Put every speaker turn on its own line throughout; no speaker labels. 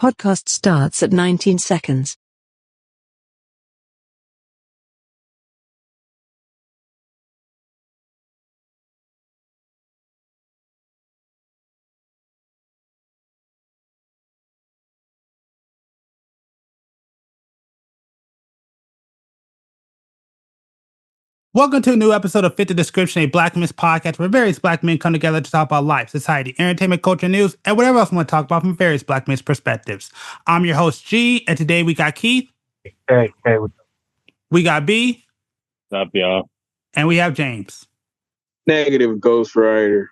Podcast starts at 19 seconds.
Welcome to a new episode of Fit the Description, a Black Men's podcast where various Black men come together to talk about life, society, entertainment, culture, news, and whatever else we want to talk about from various Black men's perspectives. I'm your host, G, and today we got Keith.
Hey.
We got B.
What's up, y'all?
And we have James.
Negative Ghostwriter.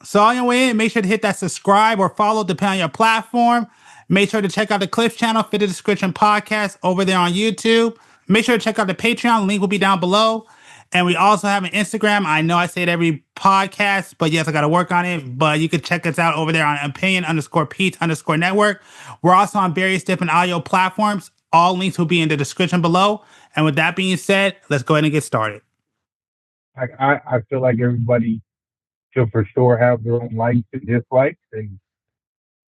So on your way in, make sure to hit that subscribe or follow depending on your platform. Make sure to check out the Clips channel, Fit the Description podcast over there on YouTube. Make sure to check out the Patreon. Link will be down below. And we also have an Instagram. I know I say it every podcast, but yes, I got to work on it. But you can check us out over there on opinion_Pete_network. We're also on various different audio platforms. All links will be in the description below. And with that being said, let's go ahead and get started.
I feel like everybody should for sure have their own likes and dislikes. And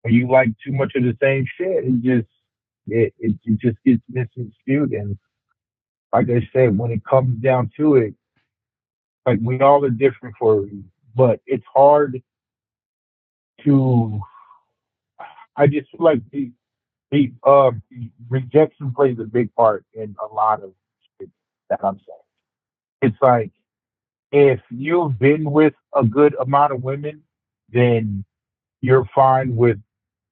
when you like too much of the same shit, it just gets misconstrued. And like I said, when it comes down to it, like we all are different for a reason, but it's hard to. I just feel like the rejection plays a big part in a lot of shit that I'm saying. It's like if you've been with a good amount of women, then you're fine with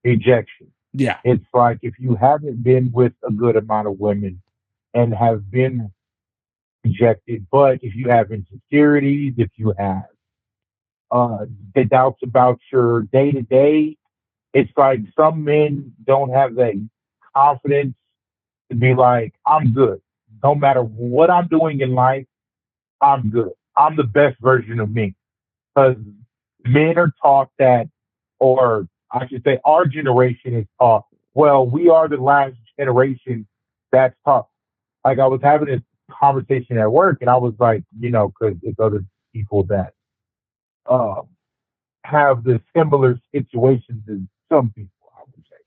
rejection.
Yeah.
It's like if you haven't been with a good amount of women and have been rejected, but if you have insecurities, if you have the doubts about your day to day, it's like some men don't have that confidence to be like, I'm good. No matter what I'm doing in life, I'm good. I'm the best version of me. Because men are taught that, or I should say our generation is taught, well, we are the last generation that's taught. Like I was having this conversation at work and I was like, because it's other people that have the similar situations as some people, I would say.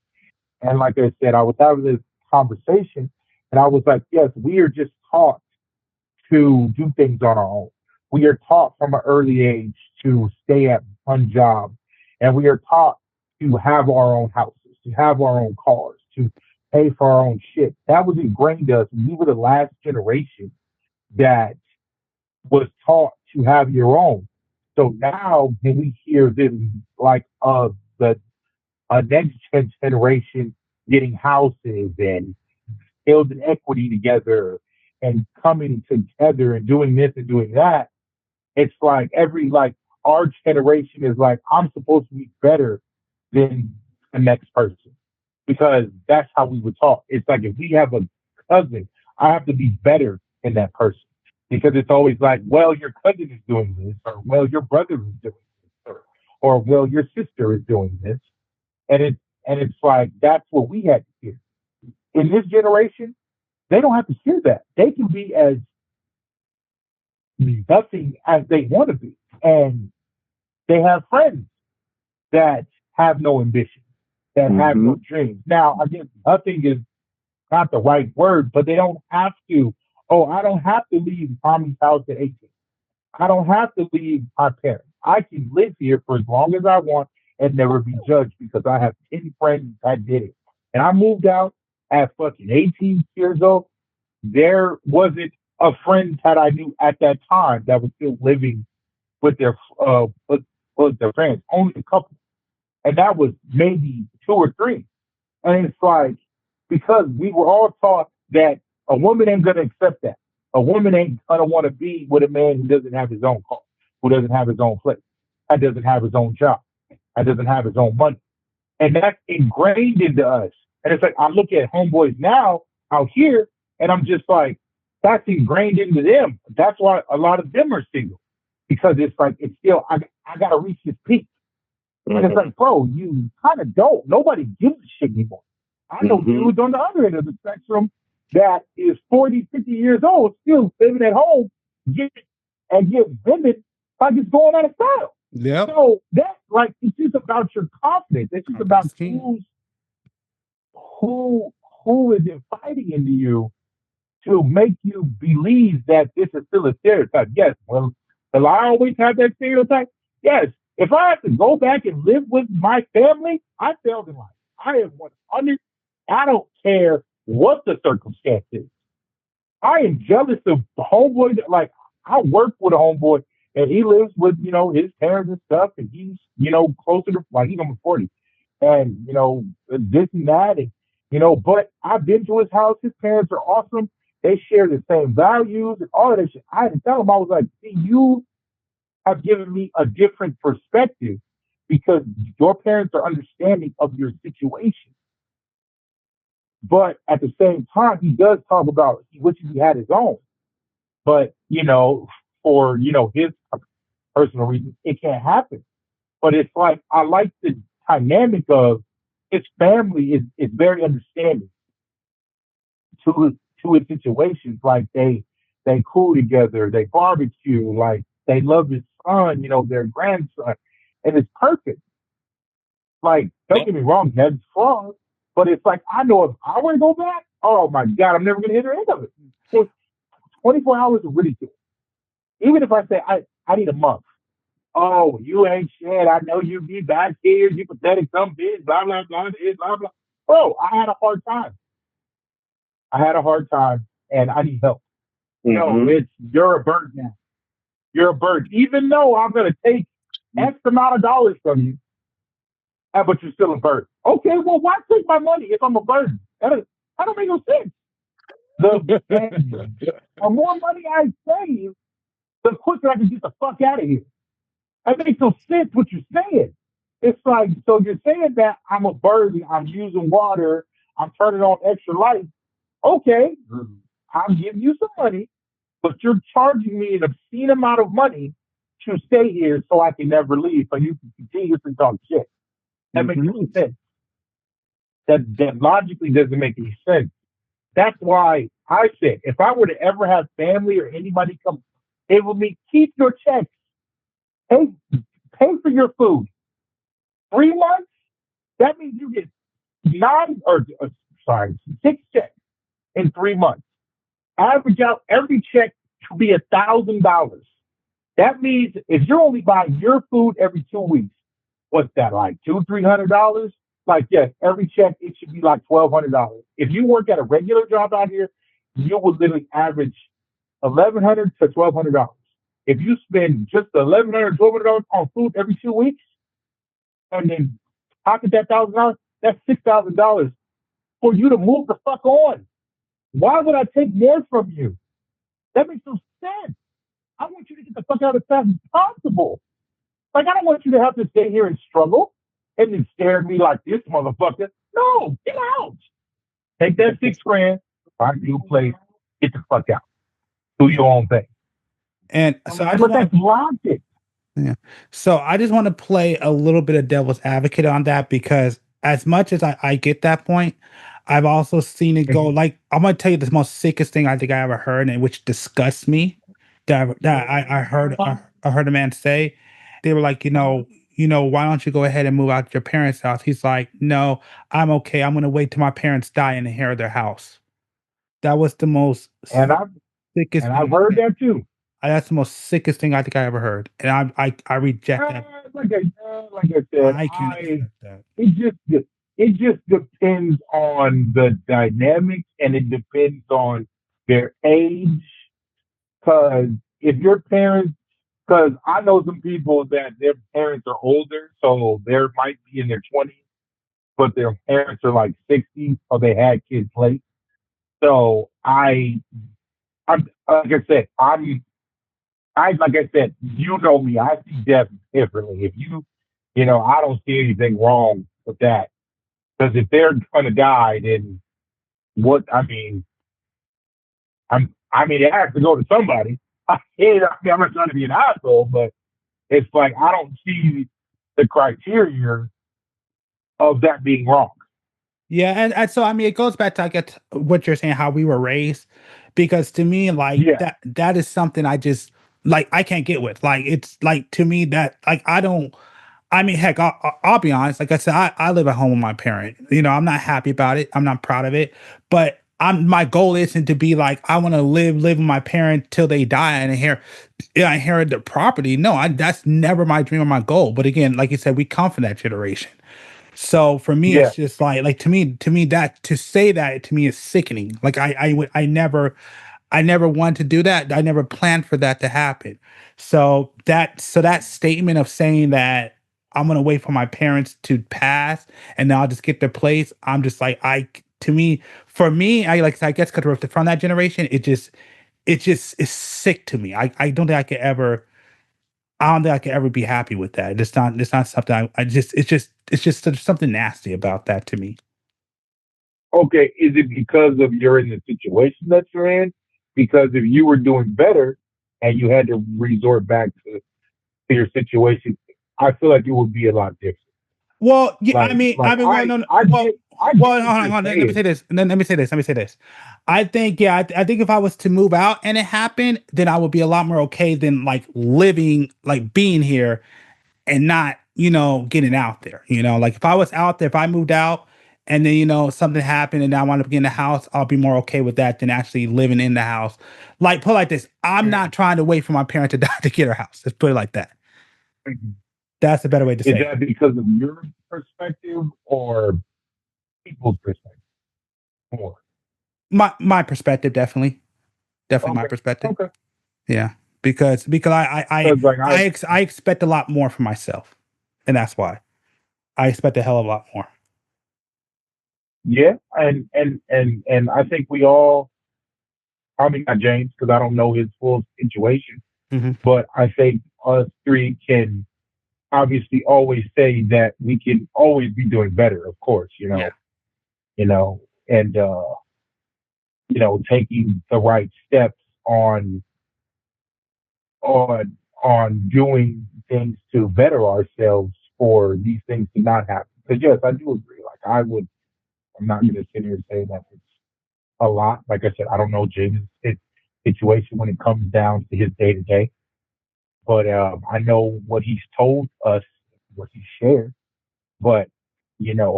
And like I said, I was having this conversation and I was like, yes, we are just taught to do things on our own. We are taught from an early age to stay at one job, and we are taught to have our own houses, to have our own cars, to pay for our own shit. That was ingrained in us. We were the last generation that was taught to have your own. So now when we hear this, like the next generation getting houses and building equity together and coming together and doing this and doing that, it's like our generation is like, I'm supposed to be better than the next person because that's how we were taught. It's like if we have a cousin, I have to be better than that person because it's always like, well, your cousin is doing this, or well, your brother is doing this, or well, your sister is doing this, and it's like that's what we had to hear. In this generation, they don't have to hear that. They can be as nothing as they want to be. And they have friends that have no ambition, that have no dreams. Now, again, nothing is not the right word, but they don't have to. Oh, I don't have to leave mommy's house at 18. I don't have to leave my parents. I can live here for as long as I want and never be judged because I have 10 friends that did it. And I moved out at fucking 18 years old. There wasn't a friend that I knew at that time that was still living with their with their friends. Only a couple, and that was maybe 2 or 3. And it's like because we were all taught that a woman ain't gonna accept that. A woman ain't gonna want to be with a man who doesn't have his own car, who doesn't have his own place, that doesn't have his own job, that doesn't have his own money, and that's ingrained into us. And it's like I look at homeboys now out here, and I'm just like, that's ingrained into them. That's why a lot of them are single because it's like it's still I gotta reach this peak. And it's like, bro, you kind of don't. Nobody gives a shit anymore. I know dudes on the other end of the spectrum that is 40, 50 years old, still living at home, get women like it's going out of style.
Yeah.
So that's like, it's just about your confidence. It's just about who's who is infighting into you to make you believe that this is still a stereotype? Yes, well, will I always have that stereotype? Yes. If I have to go back and live with my family, I failed in life. I am 100. I don't care what the circumstance is. I am jealous of the homeboy that, like, I work with a homeboy and he lives with, his parents and stuff, and he's, closer to, like, he's almost 40. And, this and that. And, but I've been to his house. His parents are awesome. They share the same values and all of that shit. I had to tell him, I was like, see, you have given me a different perspective because your parents are understanding of your situation. But at the same time, he does talk about he wishes he had his own. But, for, his personal reasons, it can't happen. But it's like, I like the dynamic of his family is very understanding to his situations. Like they cool together, they barbecue, like they love his son, their grandson, and it's perfect. Like, don't get me wrong, that's flaws, but it's like, I know if I were to go back, oh my God, I'm never gonna hit the end of it. So 24 hours is ridiculous. Even if I say I need a month. Oh, you ain't shit. I know you be back here, you pathetic some bitch, blah blah blah, blah blah. Bro, I had a hard time. And I need help. No, you're a bird now. You're a bird. Even though I'm gonna take X amount of dollars from you, but you're still a bird. Okay, well, why take my money if I'm a bird? That don't make no sense. The more money I save, the quicker I can get the fuck out of here. That makes no sense what you're saying. It's like, so you're saying that I'm a burden, I'm using water, I'm turning on extra lights. Okay, I'm giving you some money, but you're charging me an obscene amount of money to stay here so I can never leave, so you can continuously talk shit. That makes no sense. That logically doesn't make any sense. That's why I said, if I were to ever have family or anybody come, it would be keep your checks. Pay for your food. 3 months, that means you get 6 checks in 3 months. Average out every check to be $1,000. That means if you're only buying your food every 2 weeks, what's that, like $200-300? Like, yes, every check, it should be like $1,200. If you work at a regular job out here, you would literally average $1,100 to $1,200. If you spend just $1,100, $1,200 on food every 2 weeks, and then pocket that $1,000, that's $6,000 for you to move the fuck on. Why would I take more from you? That makes no sense. I want you to get the fuck out as fast as possible. Like, I don't want you to have to stay here and struggle and then stare at me like this motherfucker. No, get out. Take that $6,000, find a new place, get the fuck out. Do your own thing.
And so
that's logic.
Yeah. So I just want to play a little bit of devil's advocate on that, because as much as I get that point, I've also seen it go, like, I'm gonna tell you the most sickest thing I think I ever heard, and which disgusts me. That I heard a man say. They were like, why don't you go ahead and move out to your parents' house? He's like, no, I'm okay. I'm gonna wait till my parents die and inherit their house. That was the most sickest.
And I've heard that too.
That's the most sickest thing I think I ever heard, and I reject that.
Like I said,
I can't accept that.
It just depends on the dynamics, and it depends on their age. Because if your parents, because I know some people that their parents are older, so they might be in their 20s, but their parents are like 60, or they had kids late. So I'm like I said, you know me, I see death differently. If I don't see anything wrong with that. Because if they're gonna die, then what? It has to go to somebody. I'm not trying to be an asshole, but it's like I don't see the criteria of that being wrong.
Yeah, and so it goes back to, I guess, what you're saying, how we were raised, because to me, like, that is something I just, like, I can't get with. Like, it's like, to me, that, like, I mean, heck, I'll be honest. Like I said, I live at home with my parent. I'm not happy about it. I'm not proud of it. But my goal isn't to be like I want to live with my parent till they die and inherit the property. No, that's never my dream or my goal. But again, like you said, we come from that generation. So for me,
Yeah.
it's just like to me that to say that to me is sickening. Like I never wanted to do that. I never planned for that to happen. So that statement of saying that I'm gonna wait for my parents to pass and then I'll just get their place. I'm just like for me, I guess because we're from that generation, it just is sick to me. I don't think I could ever. I don't think I could ever be happy with that. It's not something it's just something nasty about that to me.
Okay, is it because of you're in the situation that you're in? Because if you were doing better and you had to resort back to your situation, I feel like it would be a lot different.
Well, yeah, I
Like,
mean,
like
I mean, well, no, no, well,
I
well,
get
hold
what
on,
you're
hold on. Let me say
saying.
this, and then let me say this. I think, yeah, I think if I was to move out and it happened, then I would be a lot more okay than like living, like being here and not, getting out there. Like if I was out there, if I moved out and then something happened and I wound up getting a house, I'll be more okay with that than actually living in the house. Like put it like this, I'm not trying to wait for my parent to die to get a house. Let's put it like that. That's a better way to
Is
say it.
that because of your perspective or people's perspective more?
My perspective, definitely my
Okay,
perspective.
okay.
Yeah, because
Because like
I expect a lot more from myself, and that's why I expect a hell of a lot more.
yeah, and I think we all, probably not James because I don't know his full situation,
Hmm.
but I think us three can obviously always say that we can always be doing better. Of course,
Yeah.
and taking the right steps on on doing things to better ourselves for these things to not happen. Because yes, I do agree. Like I'm not going to sit here and say that it's a lot. Like I said, I don't know James' situation when it comes down to his day to day, but I know what he's told us, what he shared. But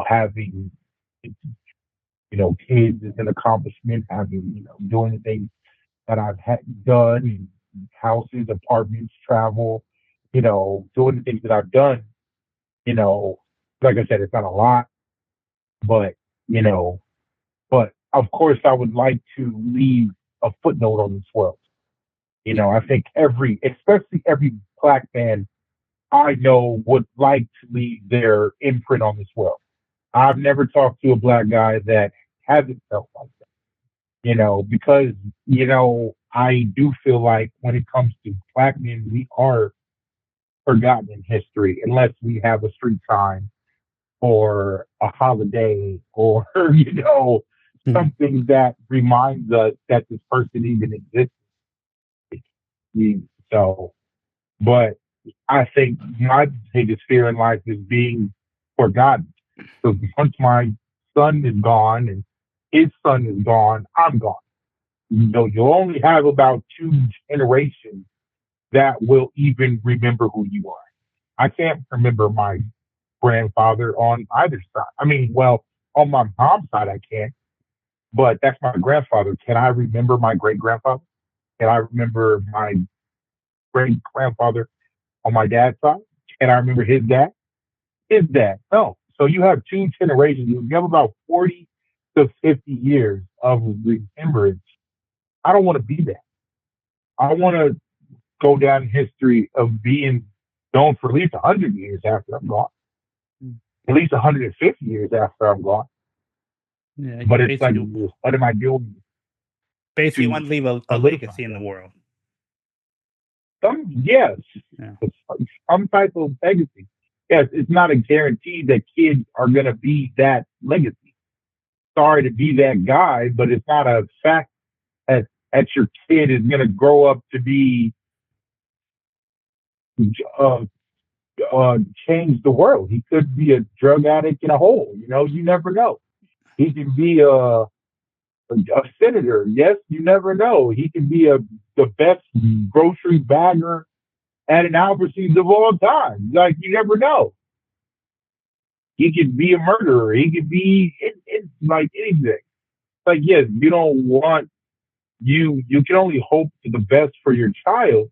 having kids is an accomplishment. Having doing the things that I've done, houses, apartments, travel, doing the things that I've done. You know, like I said, it's not a lot, but you know, but of course, I would like to leave a footnote on this world.
Yeah.
I think especially every black man I know would like to leave their imprint on this world. I've never talked to a black guy that hasn't felt like that. Because I do feel like when it comes to black men, we are forgotten in history unless we have a street time or a holiday or
Mhm.
something that reminds us that this person even exists. So, but I think my biggest fear in life is being forgotten. So once my son is gone and his son is gone, I'm gone. You'll only have about two generations that will even remember who you are. I can't remember my grandfather on either side. I mean, well, on my mom's side, I can, but that's my grandfather. Can I remember my great grandfather? Can I remember my great grandfather on my dad's side? Can I remember his dad? His dad? No. So you have two generations. You have about 40 to 50 years of remembrance. I don't want to be that. I want to go down in history of being known for at least 100 years after I'm gone, at least 150 years after I'm gone.
Yeah, you
But it's like,
basically
what am I doing
basically
to
want to leave a
solidify
legacy in the
that?
world.
Yes,
Yeah.
some type of legacy. Yes, it's not a guarantee that kids are going to be that legacy. Sorry to be that guy, but it's not a fact that your kid is going to grow up to be uh, change the world. He could be a drug addict in a hole. You never know. He can be a senator. Yes, you never know. He can be the best grocery bagger at an Albertsons of all time. Like you never know. He could be a murderer. He could be it's like anything. Like, yes, you don't want you can only hope for the best for your child,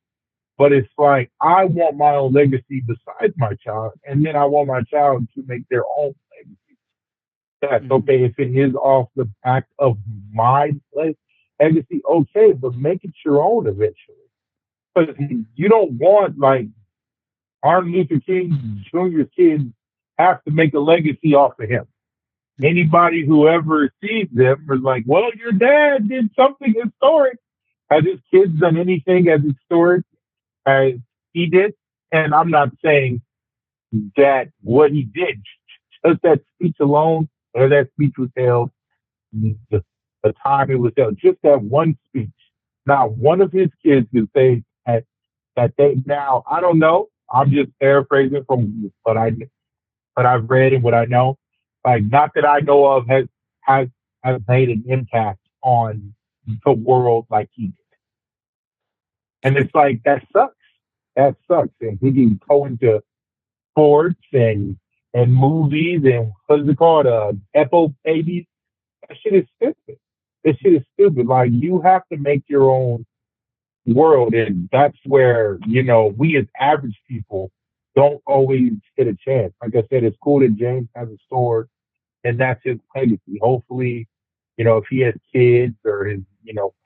but it's like I want my own legacy besides my child, and then I want my child to make their own legacy. That's okay if it is off the back of my legacy, okay, but make it your own eventually. But you don't want like Martin Luther King Jr.'s kids have to make a legacy off of him. Anybody who ever sees them is like, well, your dad did something historic. Has his kids done anything as historic as he did? And I'm not saying that what he did, just that speech alone, or that speech was held, the, the time it was held, just that one speech. Not one of his kids can say that they now. I don't know. I'm just paraphrasing from what I've read and what I know. Like, not that I know of has has made an impact on the world like he did. And it's like that sucks. That sucks. And he can go into sports and movies and what's it called? Epo babies. That shit is stupid. This shit is stupid. Like, you have to make your own world, and that's where we as average people don't always get a chance. Like I said, it's cool that James has a store, and that's his legacy. Hopefully, if he has kids or his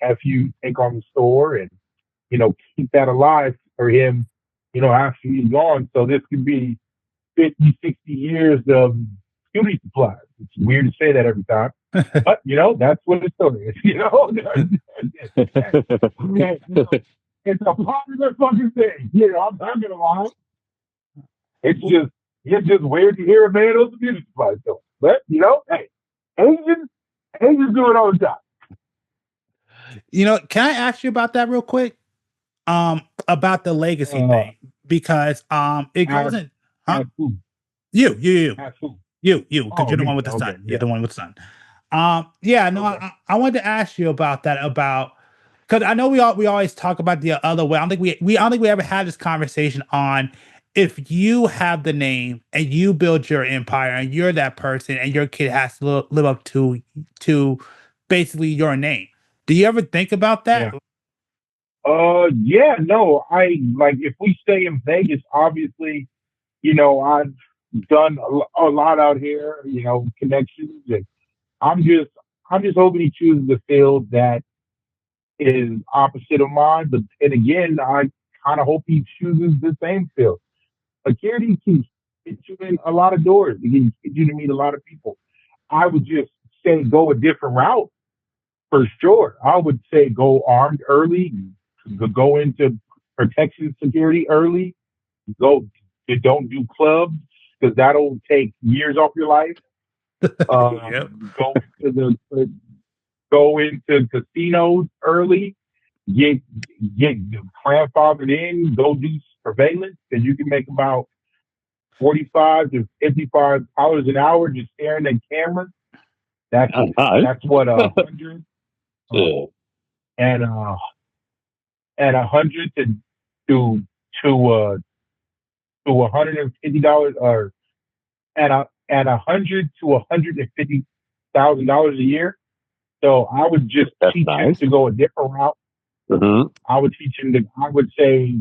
nephew take on the store and keep that alive for him, after he's gone. So this could be 50, 60 years of beauty supplies. It's weird to say that every time, but that's what the story is. It's a popular fucking thing. I'm not gonna lie. It's just weird to hear a man who's a beauty supply store. But hey, Asians do it all the time.
Can I ask you about that real quick? About the legacy thing, because it goes in. Huh? You, because you're the one with the son.
Okay,
You're the one with the son. Yeah, no,
Okay.
I wanted to ask you about that, because I know we always talk about the other way. I don't think I don't think we ever had this conversation on if you have the name and you build your empire and you're that person and your kid has to live up to basically your name. Do you ever think about that?
Yeah. Yeah, no, I like if we stay in Vegas, obviously, I've done a lot out here, connections, and I'm just hoping he chooses a field that is opposite of mine. But and again, I kind of hope he chooses the same field. Security can get you in a lot of doors. It can get you to meet a lot of people. I would just say go a different route for sure. I would say go armed early, go into protection security early. Go, don't do clubs because that'll take years off your life.
Yep.
Go into casinos early. Get grandfathered in. Go do surveillance because you can make about $45 to $55 an hour just staring at cameras. That's what 100 and 100 to $150 or at $100 to $150,000 a year. So I would just teach him to go a different route.
Mm-hmm.
I would teach him I would say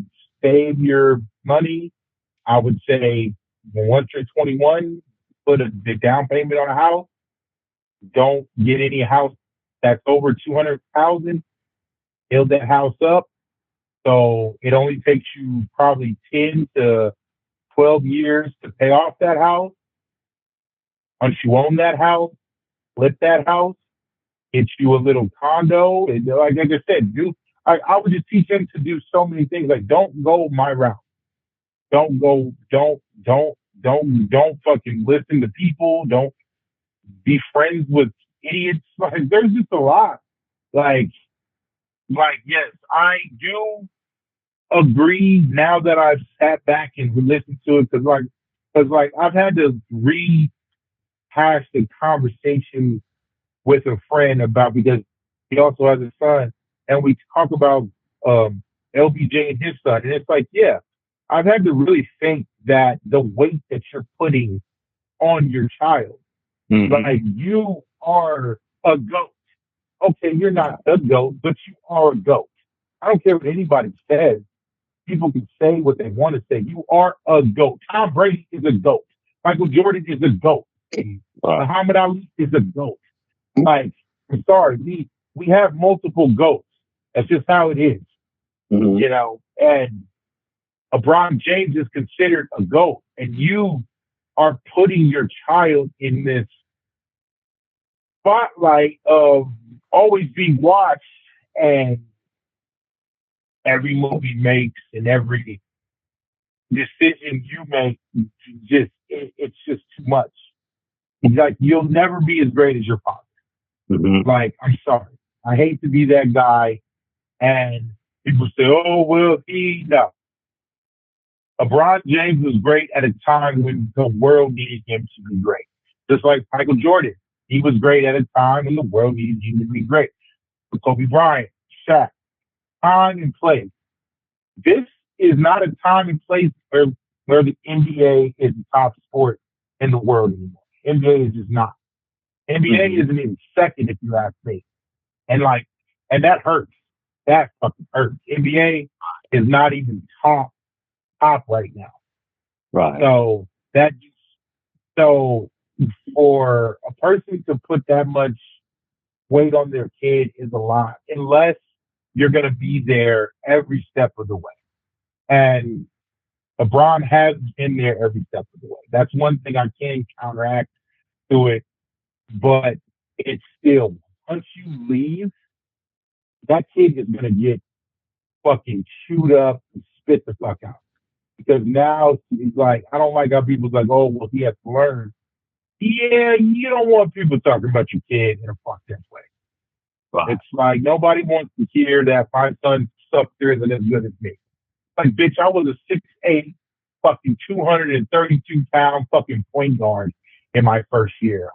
save your money. I would say once you're 21, put the down payment on a house. Don't get any house that's over 200,000. Build that house up. So it only takes you probably 10 to 12 years to pay off that house. Once you own that house, flip that house, get you a little condo, and like I said, I would just teach him to do so many things. Like, don't go my route. Don't fucking listen to people. Don't be friends with idiots. Like, there's just a lot. Like yes, I do agree now that I've sat back and listened to it because I've had to rehash the conversation with a friend about because he also has a son and we talk about LBJ and his son and it's like, yeah, I've had to really think that the weight that you're putting on your child.
Mhm.
Like, you are a goat. Okay, you're not the goat, but you are a goat. I don't care what anybody says. People can say what they want to say. You are a GOAT. Tom Brady is a GOAT. Michael Jordan is a GOAT.
Right.
Muhammad Ali is a GOAT. Like, I'm sorry, we have multiple GOATs. That's just how it is,
Mhm.
you know. And LeBron James is considered a GOAT, and you are putting your child in this spotlight of always being watched, and every move he makes and every decision you make, it's just too much. He's like, you'll never be as great as your father.
Mhm.
Like, I'm sorry, I hate to be that guy. And people say, oh well, no. LeBron James was great at a time when the world needed him to be great. Just like Michael Jordan, he was great at a time when the world needed him to be great. Kobe Bryant, Shaq, time and place. This is not a time and place where the NBA is the top sport in the world anymore. NBA is just not. NBA isn't even second, if you ask me. And that hurts. That fucking hurts. NBA is not even top right now.
Right.
So for a person to put that much weight on their kid is a lot, unless you're gonna be there every step of the way. And LeBron has been there every step of the way. That's one thing I can counteract to it, but it's still, once you leave, that kid is gonna get fucking chewed up and spit the fuck out. Because now he's like, I don't like how people's like, oh well, he has to learn. Yeah, you don't want people talking about your kid in a fucked up way.
Right.
It's like nobody wants to hear that my son sucker isn't as good as me. Like, bitch, I was a 6'8", fucking 232-pound fucking point guard in my first year.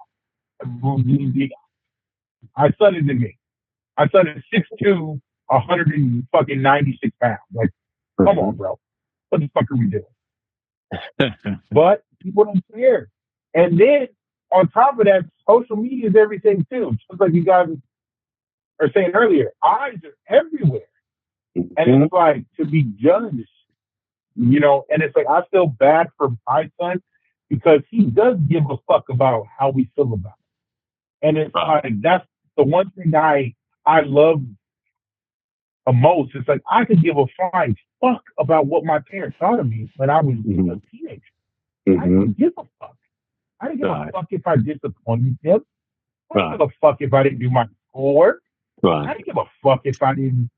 My son is in me. My son is 6'2", 196 pounds. Like, come on, bro. What the fuck are we doing? But people don't care. And then on top of that, social media is everything too. Just like you guys are saying earlier, eyes are everywhere. And it's like, to be judged, you know, and it's like, I feel bad for my son because he does give a fuck about how we feel about it. And it's like, that's the one thing I love the most. It's like, I could give a flying fuck about what my parents thought of me when I was a teenager. I didn't give a fuck. I didn't give a fuck if I disappointed them. I didn't give a fuck if I didn't do my schoolwork. I didn't give a fuck if I didn't,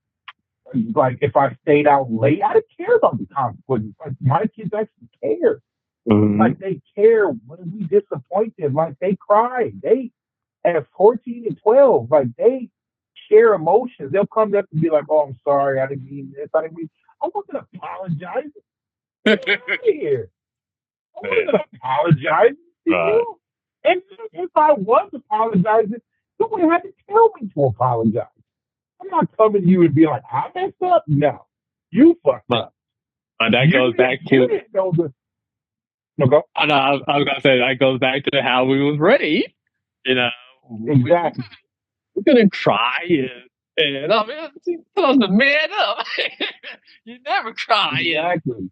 like, if I stayed out late. I didn't care about the consequences. Like, my kids actually care. Like, they care when we disappoint them. Like, they cry. They, at 14 and 12, like, they share emotions. They'll come up and be like, oh, I'm sorry. I didn't mean this. I didn't mean, I wasn't apologizing. Get out of here. I wasn't apologizing to you. And if I was apologizing, someone had to tell me to apologize. I'm not coming to you and be like, I messed up. No, you fucked up.
That goes back to.
You didn't know the. No, go.
I was gonna say that goes back to how we was raised. You know,
Exactly.
We couldn't cry and I mean, you supposed to man up. You never cry.
Exactly.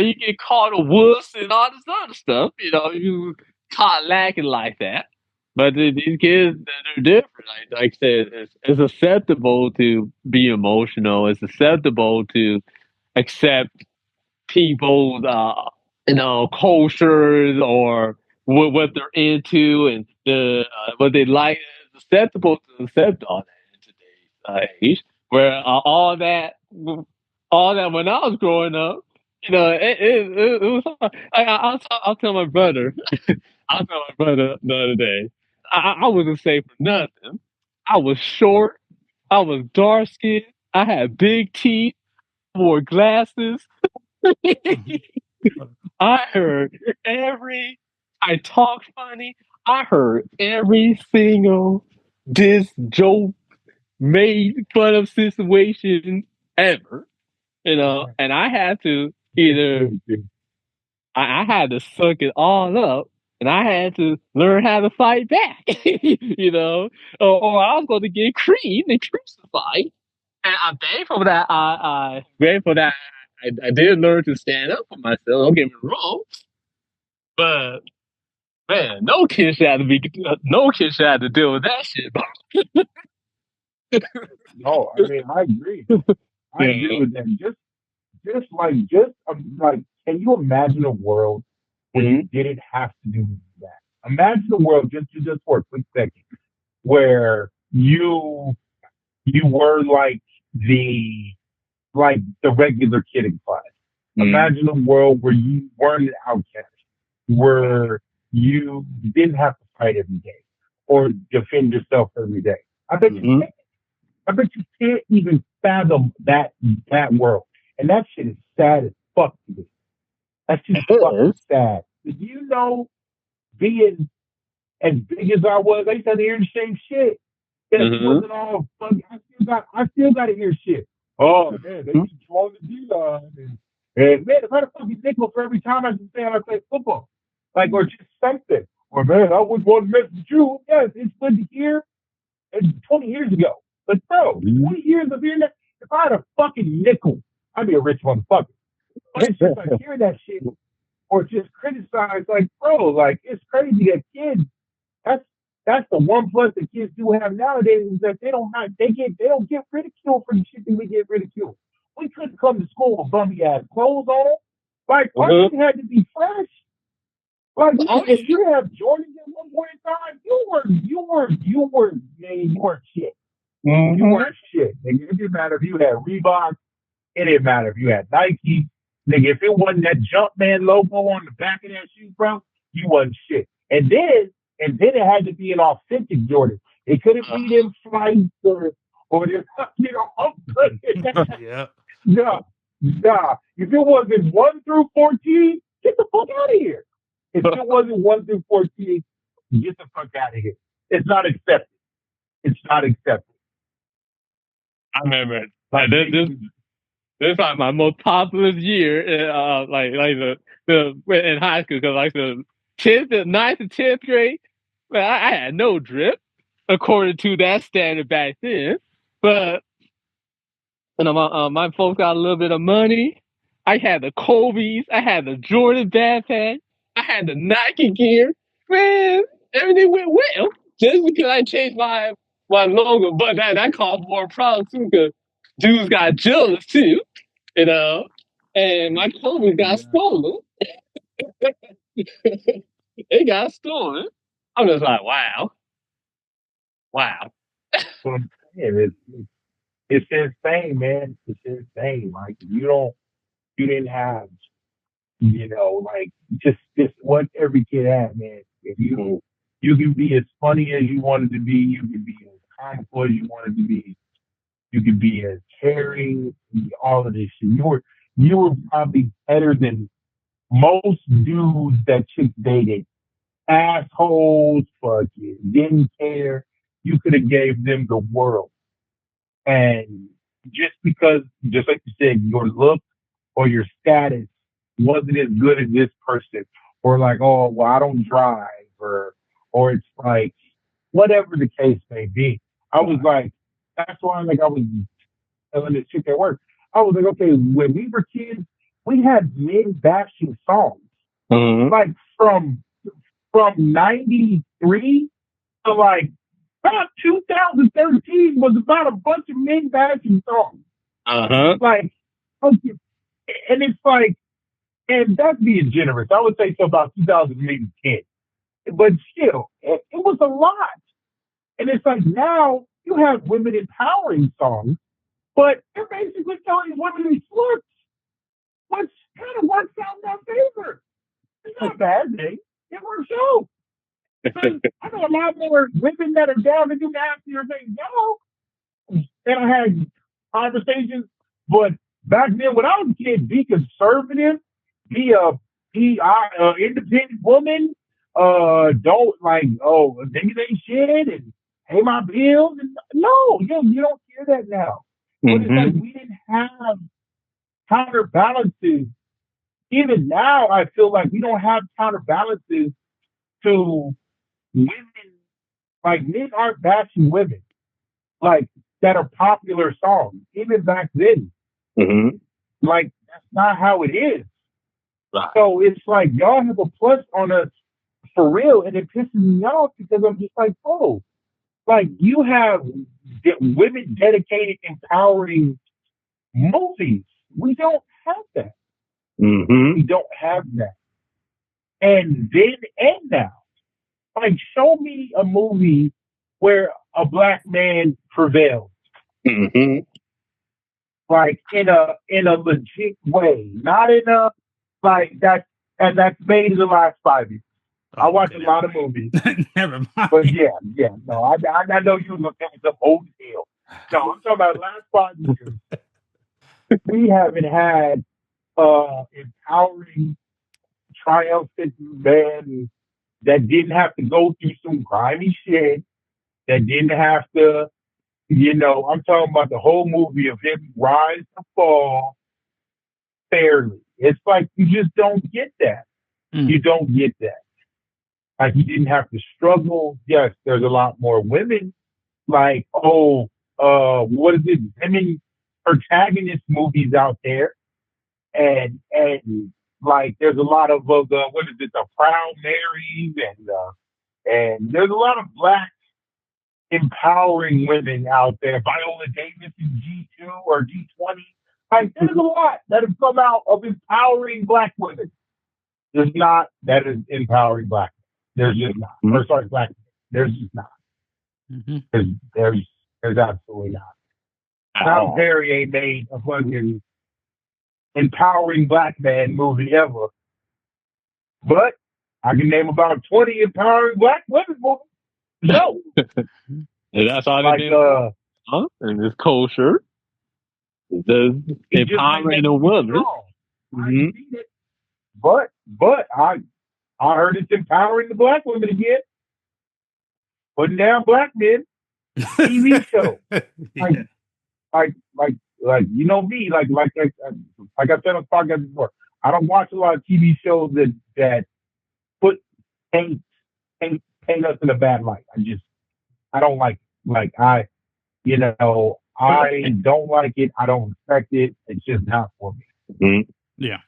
You get called a wuss and all this other stuff. You know, you caught lacking like that. But these kids, they're different. Like I said, it's acceptable to be emotional. It's acceptable to accept people's, cultures or what they're into and what they like. It's acceptable to accept all that in today's age. Where all that when I was growing up, it was hard. I'll tell my brother. I'll tell my brother the other day. I wasn't safe for nothing. I was short. I was dark skinned. I had big teeth. Wore glasses. I heard I talked funny. I heard every single diss joke, made fun of situation ever, and I had to either I had to suck it all up, and I had to learn how to fight back. Or I was going to get creamed and crucified. And I'm thankful that I did learn to stand up for myself. Don't get me wrong, but man, no kid should have to deal with that shit.
No, I mean I agree. I agree with that. Just like, can you imagine a world where you didn't have to do that? Imagine a world just for a quick second where you were like the regular kid in class. Imagine a world where you weren't an outcast, where you didn't have to fight every day or defend yourself every day. I bet you can't. I bet you can't even fathom that world. And that shit is sad as fuck to me. That's just fucking sad. Do you know, being as big as I was, I used to have to hear the same shit. It wasn't all funny. I still got to hear shit. Oh man, they keep throwing the D-line, and man, if I had a fucking nickel for every time I can say I play football, like, or just something, or man, I wouldn't want to mess with you. Yes, it's good to hear. It's 20 years ago, but bro, 20 years of hearing that. If I had a fucking nickel, I'd be a rich motherfucker. But it's just like hearing that shit or just criticize, like, bro, like, it's crazy that kids. That's the one plus that kids do have nowadays, is that they don't get ridiculed for the shit that we get ridiculed. We couldn't come to school with bummy ass clothes on. Like, our shit had to be fresh. Like, if you have Jordans at one point in time, you weren't shit. You weren't shit. Nigga, it didn't matter if you had Reebok. It didn't matter if you had Nike. Nigga, if it wasn't that Jumpman logo on the back of that shoe, bro, you wasn't shit. And then it had to be an authentic Jordan. It couldn't be them flights or them,
Yeah.
Nah. If it wasn't 1 through 14, get the fuck out of here. If it wasn't 1 through 14, get the fuck out of here. It's not accepted. It's not accepted.
I remember this is like my most popular year, in high school, because like the 9th and 10th grade, man, I had no drip according to that standard back then. But my folks got a little bit of money. I had the Kobe's, I had the Jordan backpack, I had the Nike gear. Man, everything went well just because I changed my logo. But that caused more problems too, because dudes got jealous too, and my Kobe got stolen. It got stolen. I'm just like, wow.
So I'm saying, it's insane, man. It's insane. Like, you didn't have, like, just what every kid had, man. If you can be as funny as you wanted to be, you can be as comical as you wanted to be, you can be as caring, all of this shit. You were probably better than most dudes that chicks dated. Assholes, fucking didn't care. You could have gave them the world. And just like you said, your look or your status wasn't as good as this person, or like, oh, well, I don't drive, or it's like, whatever the case may be. I was like, that's why, like, I was telling this chick at work. I was like, okay, when we were kids, we had men bashing songs, like from 93 to like about 2013 was about a bunch of men bashing songs. Like, okay, and it's like, and that's being generous. I would say so about 2010. But still, it was a lot. And it's like, now you have women empowering songs, but they're basically telling these women to be sluts, which kind of works out in our favor. It's not a bad thing. It works out. I know a lot more women that are down to do nastier things now. And I had conversations, but back then when I was a kid, be conservative, be a independent woman, don't like, oh, niggas ain't shit and pay my bills. And no, you don't hear that now. But it's like we didn't have counterbalances even now, I feel like we don't have counterbalances to women. Like men aren't bashing women like that are popular songs. Even back then,
Mm-hmm.
like that's not how it is.
Right.
So it's like y'all have a plus on us for real, and it pisses me off because I'm just like, oh, like you have women dedicated, empowering movies. We don't have that.
Mm-hmm.
We don't have that. And then and now, like, show me a movie where a black man prevails,
Mm-hmm.
like in a legit way, not in a like that, and that's made in the last 5 years. I watch a lot of movies,
Never mind.
but yeah, no, I know you look at some old deal. No, I'm talking about last 5 years. We haven't had empowering, triumphant man that didn't have to go through some grimy shit, that didn't have to, I'm talking about the whole movie of him rise to fall fairly. It's like you just don't get that. You don't get that. Like he didn't have to struggle. Yes, there's a lot more women. Like, what is it? Women protagonist movies out there, and like there's a lot of what is it? The Proud Marys, and there's a lot of black empowering women out there. Viola Davis in G2 or G20. Like there's a lot that have come out of empowering black women. There's not that is empowering black. There's just not. Or sorry, black. There's just not.
Mm-hmm.
There's absolutely not. Tyler Perry ain't made a fucking empowering black man movie ever. But I can name about 20 empowering black women movies. No.
And that's all
Like
they did. And this culture. The empowering a woman.
I've seen it. But I heard it's empowering the black women again. Putting down black men. TV show. Like you know me, like I said on podcast before, I don't watch a lot of TV shows that put paint us in a bad light. I don't like it. I don't like it. I don't respect it. It's just not for me.
Mm-hmm.
Yeah.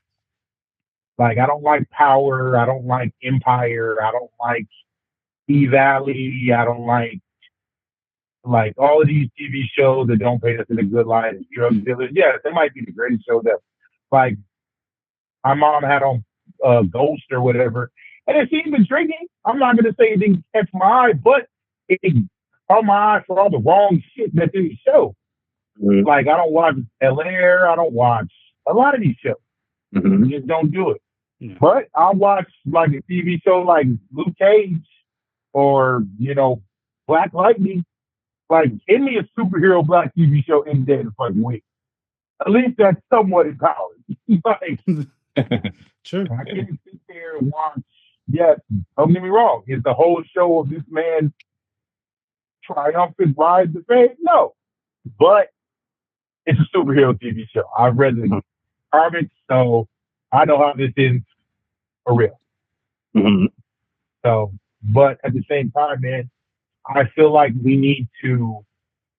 Like I don't like Power. I don't like Empire. I don't like E-Valley. I don't like all of these TV shows that don't paint us in a good light. Drug dealers, yeah, they might be the greatest show that, like, my mom had on Ghost or whatever, and it's even drinking. I'm not gonna say it didn't catch my eye, but it caught my eye for all the wrong shit that's in the show.
Mm-hmm.
Like I don't watch El Air. I don't watch a lot of these shows.
Mm-hmm.
I just don't do it.
Yeah.
But I watch like a TV show like Luke Cage or Black Lightning. Like, give me a superhero black TV show any day of the fucking week. At least that's somewhat empowering. Like,
True.
I can't sit there and watch. Yes, don't get me wrong. Is the whole show of this man triumphant rise to fame? No, but it's a superhero TV show. I've read the comics, so I know how this is for real.
Mm-hmm.
So, but at the same time, man, I feel like we need to,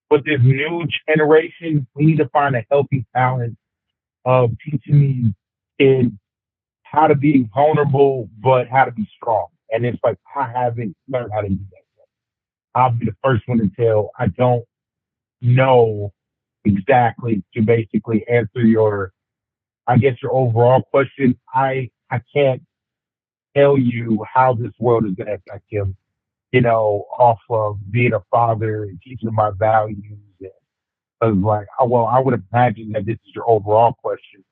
with this new generation, we need to find a healthy balance of teaching these kids how to be vulnerable, but how to be strong. And it's like, I haven't learned how to do that yet. I'll be the first one to tell, I don't know exactly to basically answer your overall question. I can't tell you how this world is going to affect him, off of being a father and teaching my values. Because, I would imagine that this is your overall question.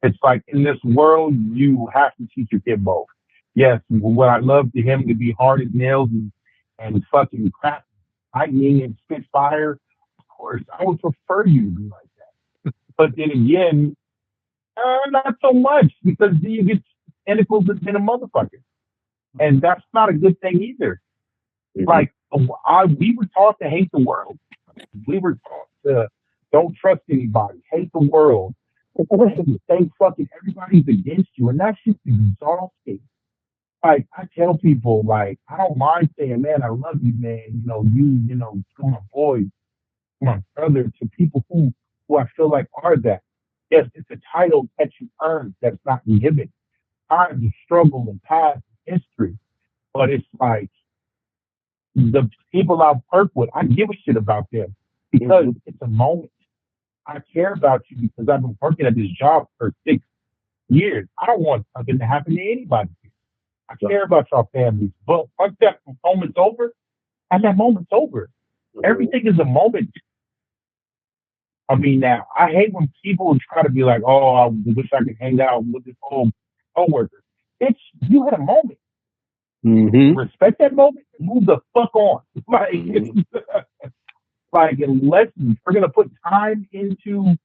It's like in this world, you have to teach your kid both. Yes, would I love to him to be hard as nails and fucking crap lightning and spit fire? Of course, I would prefer you to be like that. But then again, not so much because then you get tentacles in a motherfucker, and that's not a good thing either.
Mm-hmm.
Like we were taught to hate the world. We were taught to don't trust anybody, hate the world. And you think fucking everybody's against you, and that shit's exhausting. Like I tell people, like I don't mind saying, "Man, I love you, man." You're my boy, my brother. To people who I feel like are that. Yes, it's a title that you earn that's not given. Times of struggle and past history, but it's like the people I've worked with, I give a shit about them because it's a moment. I care about you because I've been working at this job for 6 years. I don't want something to happen to anybody. I care about your families. But once that moment's over, and that moment's over. Everything is a moment. I mean, now, I hate when people try to be like, oh, I wish I could hang out with this old coworker. It's, you had a moment.
Mm-hmm.
Respect that moment and move the fuck on. Like, like unless we're going to put time into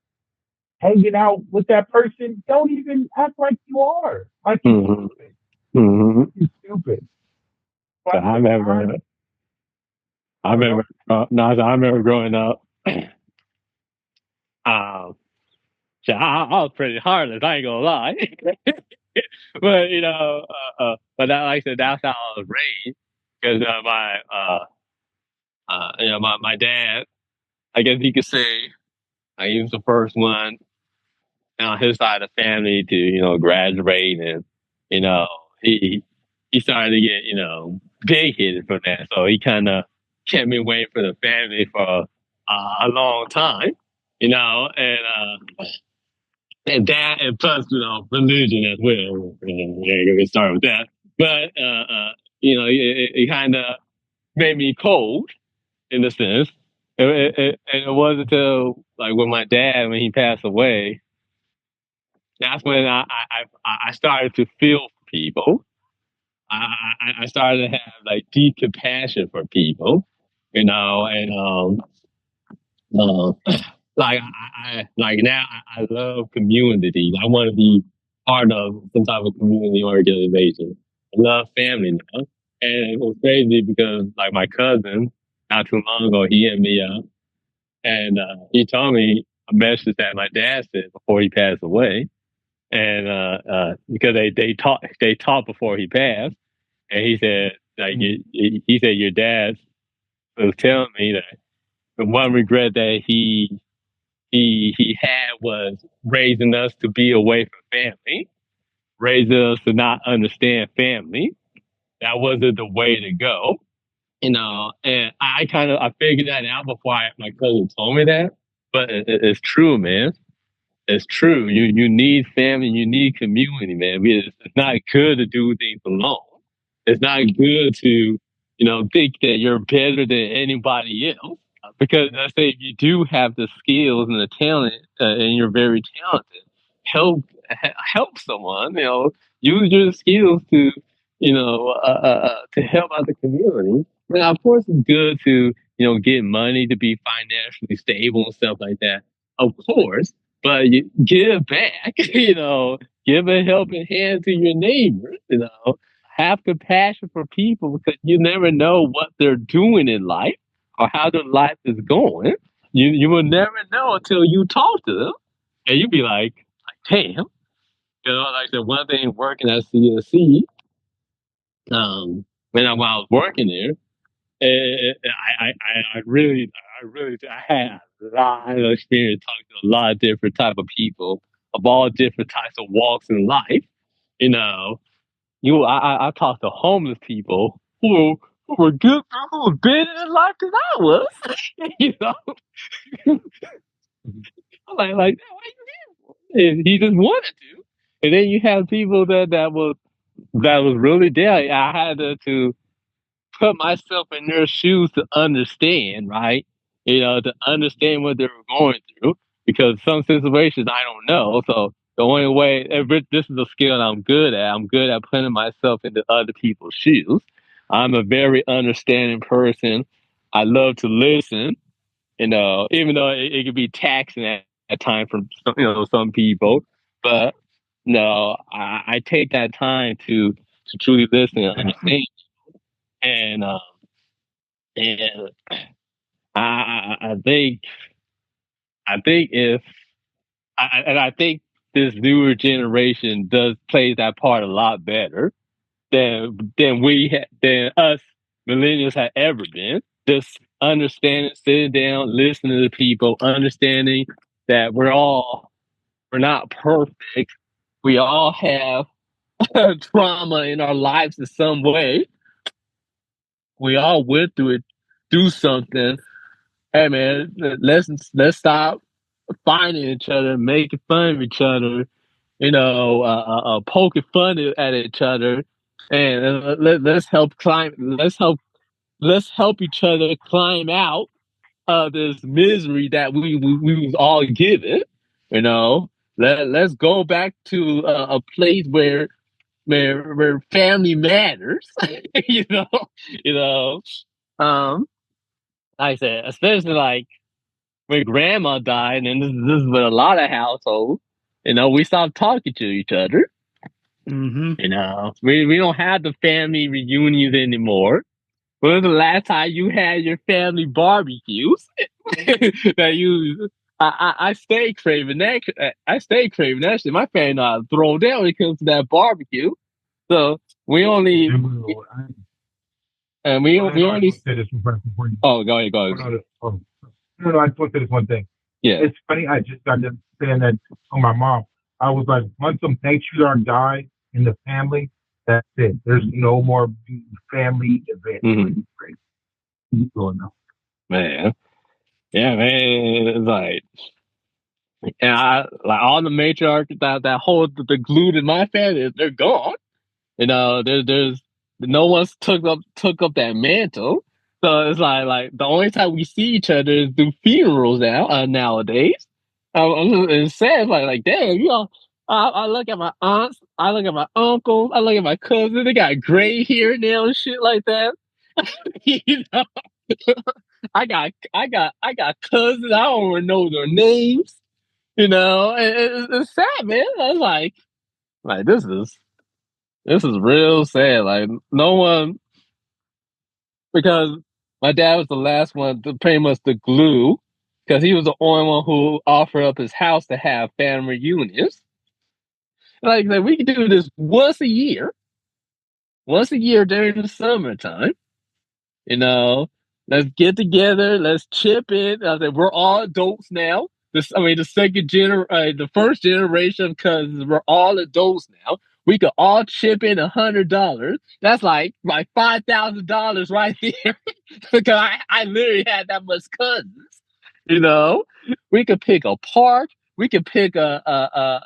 hanging out with that person, don't even act like you are. Like, you're
Mm-hmm.
stupid.
Mm-hmm.
You're stupid.
So
But
I remember, I remember growing up. Um, so I was pretty heartless. I ain't gonna lie. But but that, like I said, that's how I was raised. Because my dad, I guess you could say, he was the first one on his side of the family to graduate, and you know he he started to get big headed from that. So he kind of kept me away from the family for a long time, and that, and plus religion as well. We ain't gonna get started with that, but it kind of made me cold in a sense. And it wasn't until like when my dad, when he passed away, that's when I started to feel for people. I started to have like deep compassion for people, and uh, like like now I love community. I want to be part of some type of community organization. I love family now, and it was crazy because like my cousin not too long ago he hit me up and he told me a message that my dad said before he passed away, and because they talked before he passed, and he said like he said your dad was telling me that the one regret that he had was raising us to be away from family, raising us to not understand family. That wasn't the way to go, And I figured that out before my cousin told me that, but it's true, man. It's true. You need family. You need community, man. It's not good to do things alone. It's not good to think that you're better than anybody else. Because I say if you do have the skills and the talent, and you're very talented, help someone. Use your skills to to help out the community. Now, of course, it's good to get money to be financially stable and stuff like that. Of course, but you give back. Give a helping hand to your neighbors. Have compassion for people because you never know what they're doing in life or how their life is going. You will never know until you talk to them, and you be like, damn. Like the one thing working at CSC, when I was working there, I had a lot of experience talking to a lot of different type of people of all different types of walks in life. You know, I talked to homeless people who were good, who were better in life than I was. you know, I'm like, why you here? And he just wanted to. And then you have people that was really there. I had to put myself in their shoes to understand, right? To understand what they were going through. Because some situations I don't know. So the only way, this is a skill I'm good at. I'm good at putting myself into other people's shoes. I'm a very understanding person. I love to listen, even though it could be taxing at times for some people. But no, I take that time to truly listen and understand. And and I think if I think this newer generation plays that part a lot better than us millennials have ever been. Just understanding, sitting down, listening to people, understanding that we're not perfect. We all have trauma in our lives in some way. We all went through it, do something. Hey man, let's stop finding each other, making fun of each other, poking fun at each other, and let's help climb. Let's help each other climb out of this misery that we was all given. You know, let's go back to a place where family matters. you know, you know. Um, like I said, especially like when grandma died, and this is with a lot of households. We stopped talking to each other.
Mm-hmm.
We don't have the family reunions anymore. When was the last time you had your family barbecues? that you, I stay craving that. I stay craving that shit. My family know how to throw down when it comes to that barbecue. So we only, and we only.
Say this one first before you.
Oh, go ahead, go
Oh,
ahead.
no, I just want to say this one thing.
Yeah.
It's funny. I just got done saying that to my mom. I was like, once some patriarch die in the family, that's it. There's no more family events.
Mhm.
Keep going now.
Man, yeah, man. It's like, and like all the matriarchs that hold the glue in my family, they're gone. There's no one's took up that mantle. So it's like the only time we see each other is through funerals nowadays. It's sad. It's like damn, I look at my aunts, I look at my uncles, I look at my cousins. They got gray hair now and shit like that. you know, I got cousins. I don't even know their names. It's sad, man. I was like this is real sad. Like no one, because my dad was the last one to pretty much the glue, because he was the only one who offered up his house to have family reunions. Like we could do this once a year during the summertime. You know, let's get together, let's chip in. I said we're all adults now. The first generation, because we're all adults now. We could all chip in $100. That's like $5,000 right there. Because I literally had that much cousins. You know, we could pick a park. We could pick a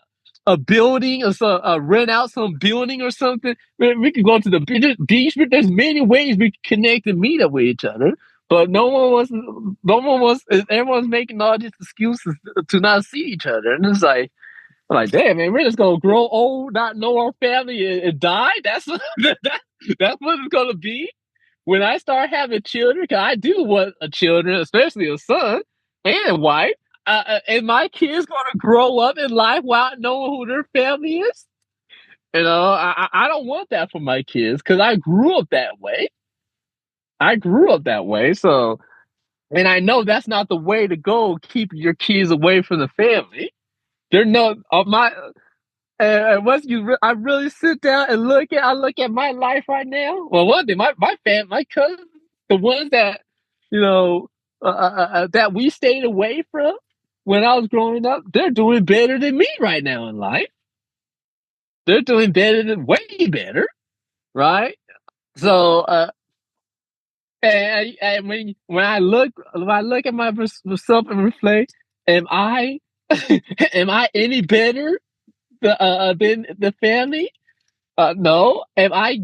building, or rent out some building or something. We could go to the beach. There's many ways we can connect and meet up with each other. But no one was. Everyone's making all these excuses to not see each other, and it's like, I'm like, damn, man, we're just gonna grow old, not know our family, and die. That's that's what it's gonna be when I start having children. Because I do want a children, especially a son and a wife. And my kids gonna grow up in life without knowing who their family is. I don't want that for my kids, because I grew up that way. So, and I know that's not the way to go. Keep your kids away from the family. They're no my. And once I really sit down and look at my life right now. Well, one thing, my cousins, the ones that that we stayed away from when I was growing up, they're doing better than me right now in life. They're doing way better, right? So, and when I look at myself and reflect, am I am I any better than the family? No. Am I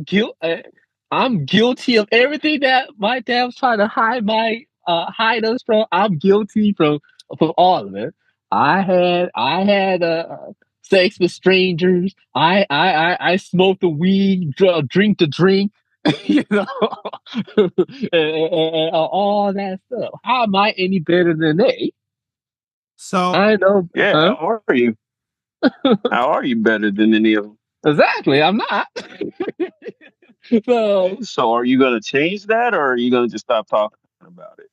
I'm guilty of everything that my dad was trying to hide us from. I'm guilty from all of it. I had sex with strangers. I smoked the weed, drink the drink. you know, and all that stuff. How am I any better than they?
So
I know.
Yeah,
Huh?
how are you? How are you better than any of them?
Exactly. I'm not. So,
So are you going to change that, or are you going to just stop talking about it?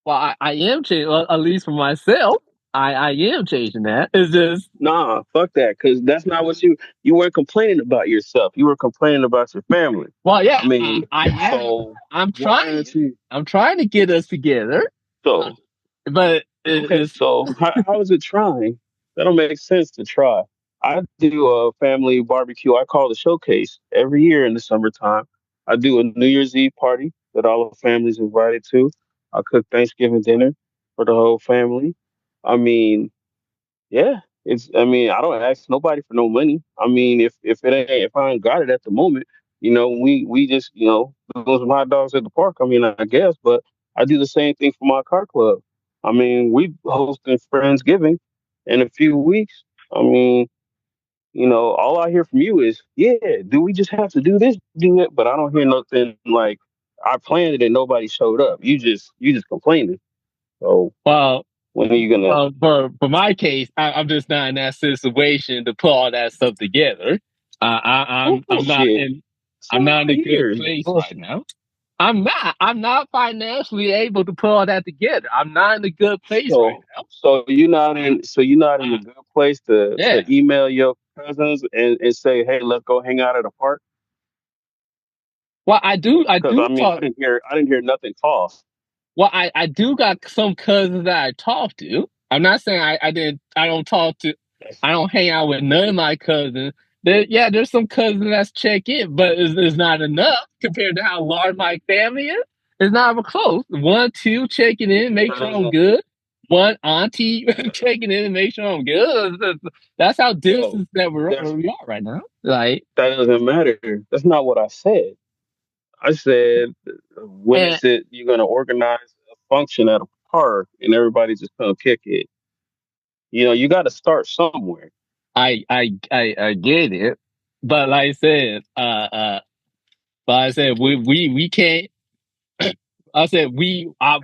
well, I am changing, well, at least for myself. I am changing that. It's just
Nah, fuck that. Because that's not what you weren't complaining about yourself. You were complaining about your family.
well, yeah,
I mean,
I am.
so
I'm
why
trying.
aren't you?
I'm trying to get us together,
So
but
okay,
it's
so how is it trying? That don't make sense to try. I do a family barbecue. I call the showcase every year in the summertime. I do a New Year's Eve party that all the families invited to. I cook Thanksgiving dinner for the whole family. I mean, yeah, it's. I mean, I don't ask nobody for no money. I mean, if I ain't got it at the moment, we just do some hot dogs at the park. I mean, I guess, but I do the same thing for my car club. I mean, we hosting Friendsgiving in a few weeks. I mean, all I hear from you is, yeah, do we just have to do this, do it? But I don't hear nothing like I planned it and nobody showed up. You just complaining. So
well.
when are you gonna?
For my case, I'm just not in that situation to put all that stuff together. I'm not
Bullshit.
in
That's
I'm
all
not in
I
a good
hear is
place right
bullshit.
now. I'm not financially able to put all that together. I'm not in a good place right
So
now.
so you're not in a good place to
Yeah.
email your cousins and say, hey, let's go hang out at a park.
Well, I
Because
do
I mean,
talk.
I didn't hear nothing cost.
Well, I do got some cousins that I talk to. I'm not saying I didn't. I don't talk to. I don't hang out with none of my cousins. Yeah, there's some cousins that's check in, but it's not enough compared to how large my family is. It's not even close. One, two checking in, make
That
sure I'm
doesn't,
good. One auntie checking in and make sure I'm good. That's how
bro.
distant that
That's
we are right now. Like,
that doesn't matter. That's not what I said. I said, when
and
is it you're gonna organize a function at a park and everybody just come kick it? You got to start somewhere.
I get it, but like I said, but I said we can't. I said I've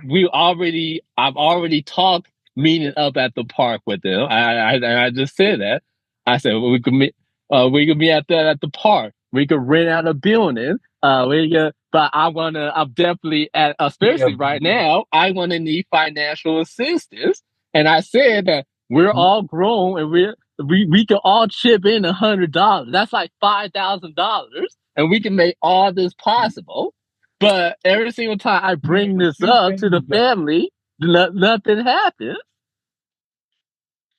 already talked meeting up at the park with them. I just said that. I said we could meet at the park. We could rent out a building. But I'm definitely
Yeah,
especially right now. I want to need financial assistance, and I said that we're
mhm.
all grown and we can all chip in $100. That's like $5,000, and we can make all this possible. But every single time I
Yeah,
bring
but
this
two
up to the
things though.
family, nothing happens.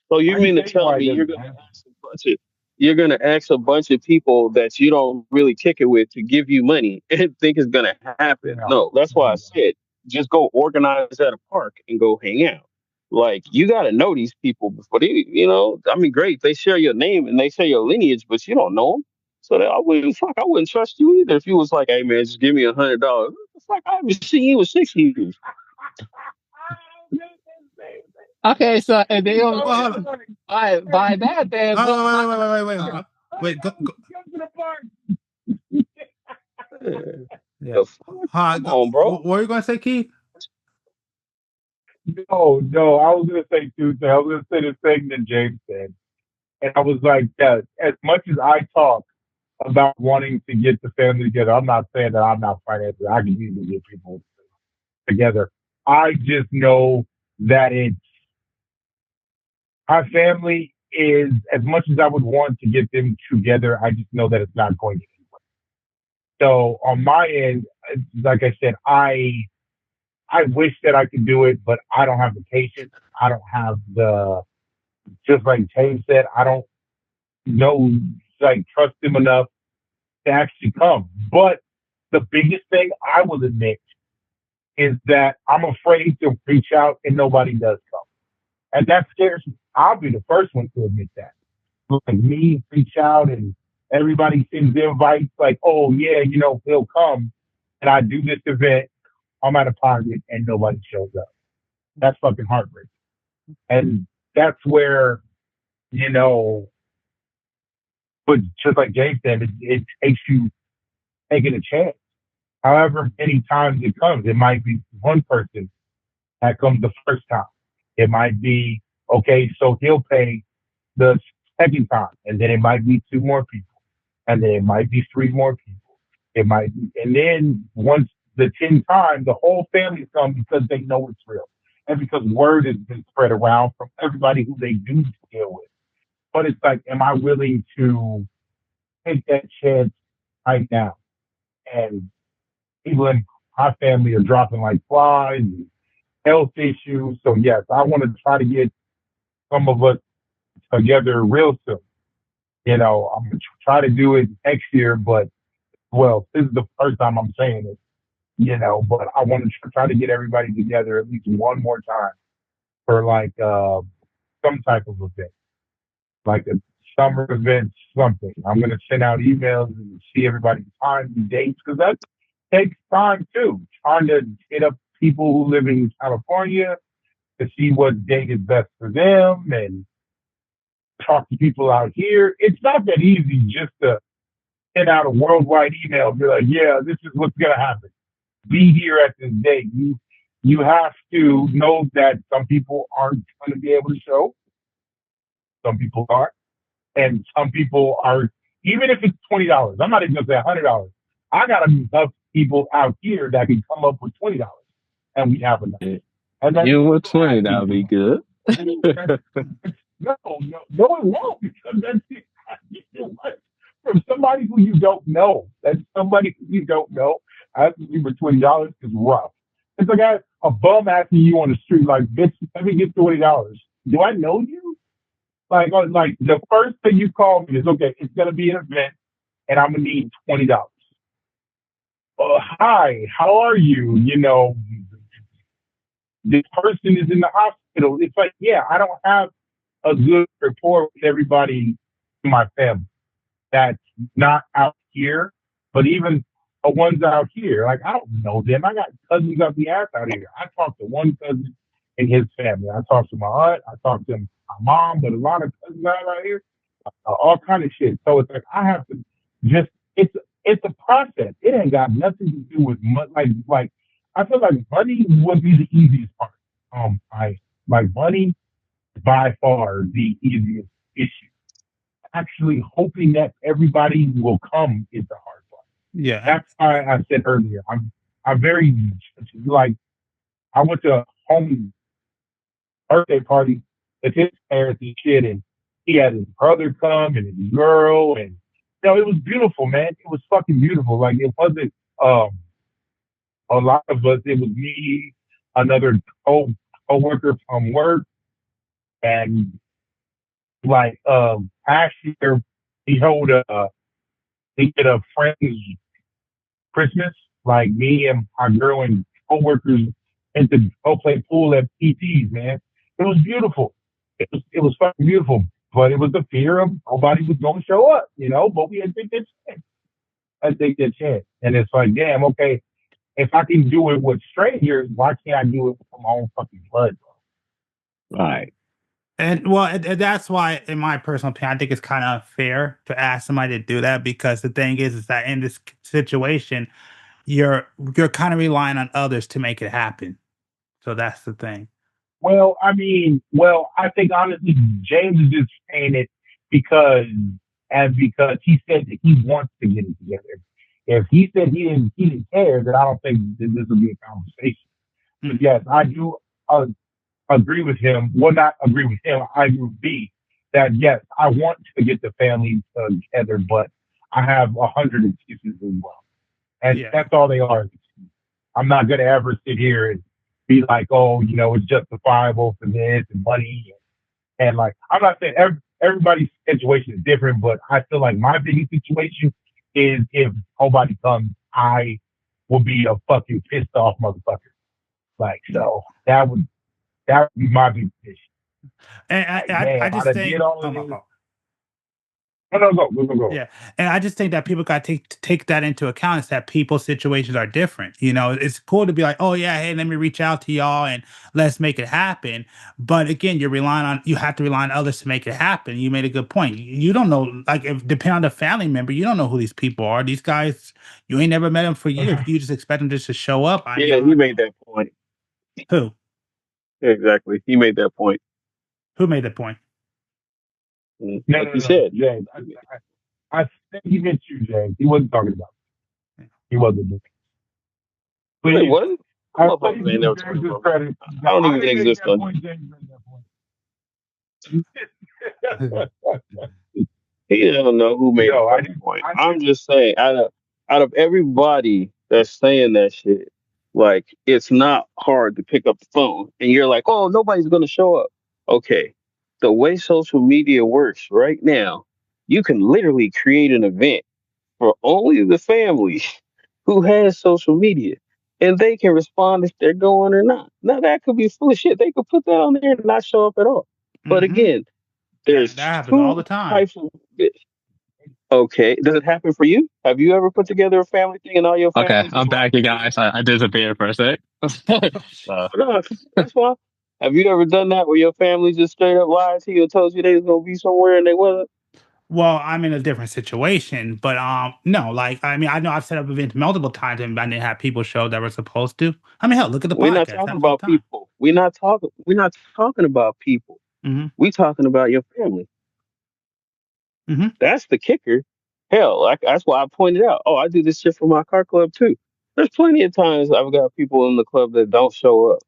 So
I
you
can
mean to
tell you
tell
why it
me
doesn't happen.
you're gonna ask a bunch of people that you don't really kick it with to give you money and think it's gonna happen?
No,
No, that's
no,
why I
you don't.
said just go organize at a park and go hang out. Like you got to know these people before I mean, great, they share your name and they share your lineage, but you don't know them. So that I wouldn't trust you either if you was like, hey man, just give me $100. What the fuck? I haven't seen you in 6 years.
Okay, so and they don't.
Well, hold on.
By that, then what?
Wait.
Come to the park.
Yeah.
The fuck? Come on, bro.
What were you gonna say, Keith?
No, I was gonna say two things. I was gonna say the thing that James said, and I was like, that as much as I talk about wanting to get the family together, I'm not saying that I'm not financially. I can easily get people together. I just know that it's our family is as much as I would want to get them together. I just know that it's not going to. So on my end, like I said, I wish that I could do it, but I don't have the patience. I don't have the, just like James said, I don't know, like, trust them enough to actually come. But the biggest thing I will admit is that I'm afraid to reach out and nobody does come. And that scares me. I'll be the first one to admit that. Like me, reach out and everybody sends invites like, oh yeah, he'll come. And I do this event, I'm out of pocket and nobody shows up. That's fucking heartbreaking. And that's where, you know, but just like Jay said, it takes you taking a chance. However many times it comes, it might be one person that comes the first time. It might be, okay, so he'll pay the second time, and then it might be two more people, and then it might be three more people. It might be, and then once the 10th time, the whole family comes because they know it's real. and because word has been spread around from everybody who they do deal with. But it's like, am I willing to take that chance right now? And people in my family are dropping like flies and health issues. So yes, I want to try to get some of us together real soon. I'm gonna try to do it next year, but well, this is the first time I'm saying it. But I want to try to get everybody together at least one more time for like some type of event, like a summer event, something. I'm gonna send out emails and see everybody's times and dates because that takes time too. Trying to hit up people who live in California to see what date is best for them and talk to people out here. It's not that easy just to send out a worldwide email and be like, yeah, this is what's gonna happen. Be here at this date. You have to know that some people aren't going to be able to show. Some people are, and some people are. Even if it's $20, I'm not even going to say $100. I got enough people out here that can come up with $20, and we have enough. And then
You with 20, that'll be good.
no, it won't because that's it. From somebody who you don't know. That's somebody who you don't know. Asking you for $20 is rough. It's like a bum asking you on the street, like, bitch, let me get $20. Do I know you? Like the first thing you call me is, okay, it's gonna be an event, and I'm gonna need $20. Hi, how are you? This person is in the hospital. It's like, yeah, I don't have a good rapport with everybody in my family that's not out here, but even the ones out here, like I don't know them. I got cousins up the ass out here. I talked to one cousin and his family. I talked to my aunt. I talked to my mom, but a lot of cousins out here, all kind of shit. So it's like I have to just it's a process. It ain't got nothing to do with money. Like I feel like money would be the easiest part. I like money by far the easiest issue. Actually hoping that everybody will come is the hard part.
Yeah.
That's why I said earlier, I'm very like I went to a home birthday party with his parents and shit, and he had his brother come and his girl, and it was beautiful, man. It was fucking beautiful. Like it wasn't a lot of us. It was me, another co-worker from work, and like last year he he did a friend's Christmas, like me and my girl and coworkers went to go play pool at PT's, man. It was beautiful. It was fucking beautiful. But it was the fear of nobody was gonna show up, but we had to take that chance. I take that chance. And it's like, damn, okay, if I can do it with strangers, why can't I do it with my own fucking blood, bro?
Right.
And well, and that's why, in my personal opinion, I think it's kind of unfair to ask somebody to do that because the thing is that in this situation, you're kind of relying on others to make it happen. So that's the thing.
Well, I think honestly, James is just saying it because he said that he wants to get it together. If he said he didn't care, then I don't think this would be a conversation. But yes, I do agree with him. Well, not agree with him. I agree with B that yes, I want to get the family together, but I have 100 excuses as well, and that's all they are. I'm not gonna ever sit here and be like, oh, it's justifiable for this and money, and like I'm not saying everybody's situation is different, but I feel like my biggest situation is if nobody comes, I will be a fucking pissed off motherfucker. Like so that would be my big issue.
And I just think,
Go.
Yeah, and I just think that people got to take that into account. Is that people's situations are different. It's cool to be like, oh yeah, hey, let me reach out to y'all and let's make it happen. But again, you have to rely on others to make it happen. You made a good point. You don't know, like, if depending on the family member, you don't know who these people are. These guys, you ain't never met them for years. You just expect them just to show up.
Yeah, he made that point.
Who?
Exactly, he made that point.
Who made that point?
No,
he said,
James. I think he meant you, James. He wasn't talking about me. He wasn't.
Wait, what? That motherfuckers ain't never talking about me. I don't even exist on He don't know who made a fucking point. I'm just saying, out of everybody that's saying that shit, like it's not hard to pick up the phone, and you're like, oh, nobody's gonna show up. Okay, the way social media works right now, you can literally create an event for only the family who has social media, and they can respond if they're going or not. Now that could be full of shit. They could put that on there and not show up at all. But again, there's
that happens all
two
the time.
types of. Okay. Does it happen for you? Have you ever put together a family thing and all your family?
Okay, I'm back, you guys. I disappeared for a sec.
No, that's why. Have you ever done that where your family just straight up lied to you and told you they was gonna be somewhere and they wasn't?
Well, I'm in a different situation, but no, like I mean, I know I've set up events multiple times and I didn't have people show that were supposed to. I mean, hell, look at the
We're not
podcast.
talking
Happens all
about
the time.
people. We're not talking about people.
Mm-hmm.
We talking about your family.
Mm-hmm.
That's the kicker. Hell, like that's why I pointed out. Oh, I do this shit for my car club too. There's plenty of times I've got people in the club that don't show up.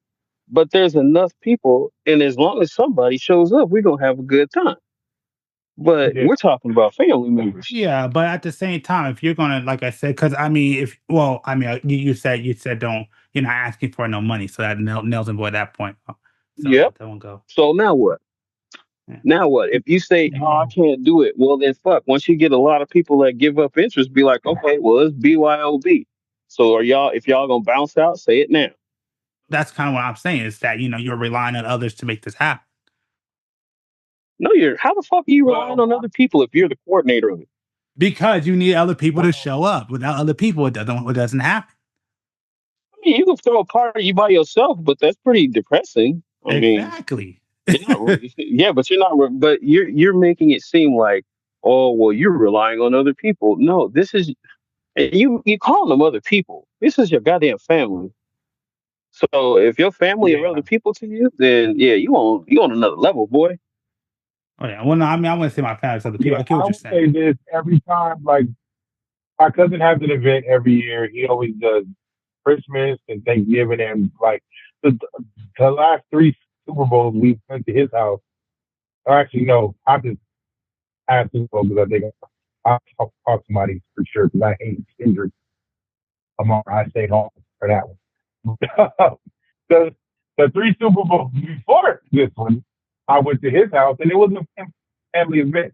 But there's enough people, and as long as somebody shows up, we're gonna have a good time. But
Yeah.
we're talking about family members.
Yeah, but at the same time, if you're gonna, like I said, because I mean, if well, I mean, you said don't, you're not asking for no money, so that nails and void that point. So
Yep.
that won't go.
So now what?
Yeah.
Now what? If you say, "Oh, I can't do it," well then fuck. Once you get a lot of people that give up interest, be like, "Okay, well it's BYOB." So are y'all? If y'all gonna bounce out, say it now.
That's kind of what I'm saying is that you're relying on others to make this happen
No, you're. How the fuck are you relying on other people if you're the coordinator of it?
because you need other people to show up. Without other people, it doesn't happen.
I mean, you can throw a party by yourself, but that's pretty depressing. I mean,
Exactly.
you're not really, yeah, but you're not. But you're making it seem like, oh, well, you're relying on other people. No, this is you call them other people. This is your goddamn family. So if your family are other people to you, then yeah, you on another level, boy.
Oh yeah. Well, no, I mean, I wouldn't say my parents other people.
Yeah,
I get
I
what you're
would
saying.
say this every time. Like my cousin has an event every year. He always does Christmas and Thanksgiving, and like the last three Super Bowls we went to his house. Or actually, no, I just asked him because I think I'll talk to somebody for sure because I hate injury. I stayed home for that one. the the three Super Bowls before this one, I went to his house and it was a family event.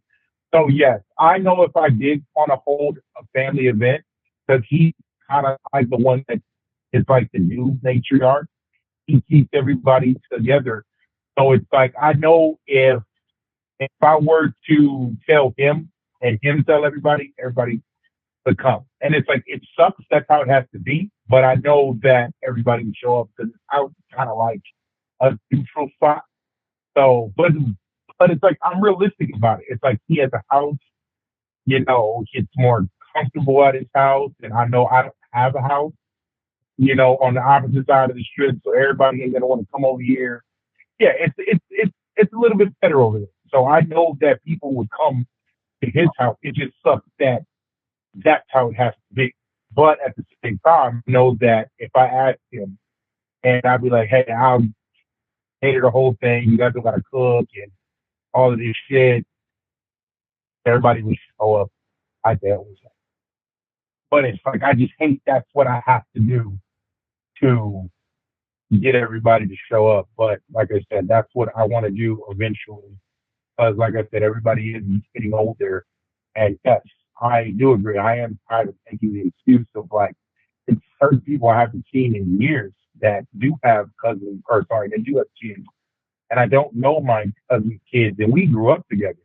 So yes, I know if I did want to hold a family event, because he kind of like the one that is like the new matriarch. He keeps everybody together. So it's like I know if I were to tell him and him tell everybody, everybody would come. And it's like it sucks. That's how it has to be. But I know that everybody would show up because I was kind of like a neutral spot. So, but it's like I'm realistic about it. It's like he has a house. It's more comfortable at his house, and I know I don't have a house. On the opposite side of the strip, so everybody ain't gonna want to come over here. Yeah, it's a little bit better over there. So I know that people would come to his house. It just sucks that that's how it has to be. But at the same time, know that if I ask him and I'd be like, hey, I'll cater the whole thing. You guys don't gotta cook and all of this shit. Everybody would show up. I tell you. But it's like I just hate that's what I have to do to get everybody to show up. But like I said, that's what I want to do eventually. Because like I said, everybody is getting older. And yes, I do agree. I am tired of taking the excuse of like it's certain people I haven't seen in years that do have cousins, or sorry, they do have kids. And I don't know my cousin's kids, and we grew up together.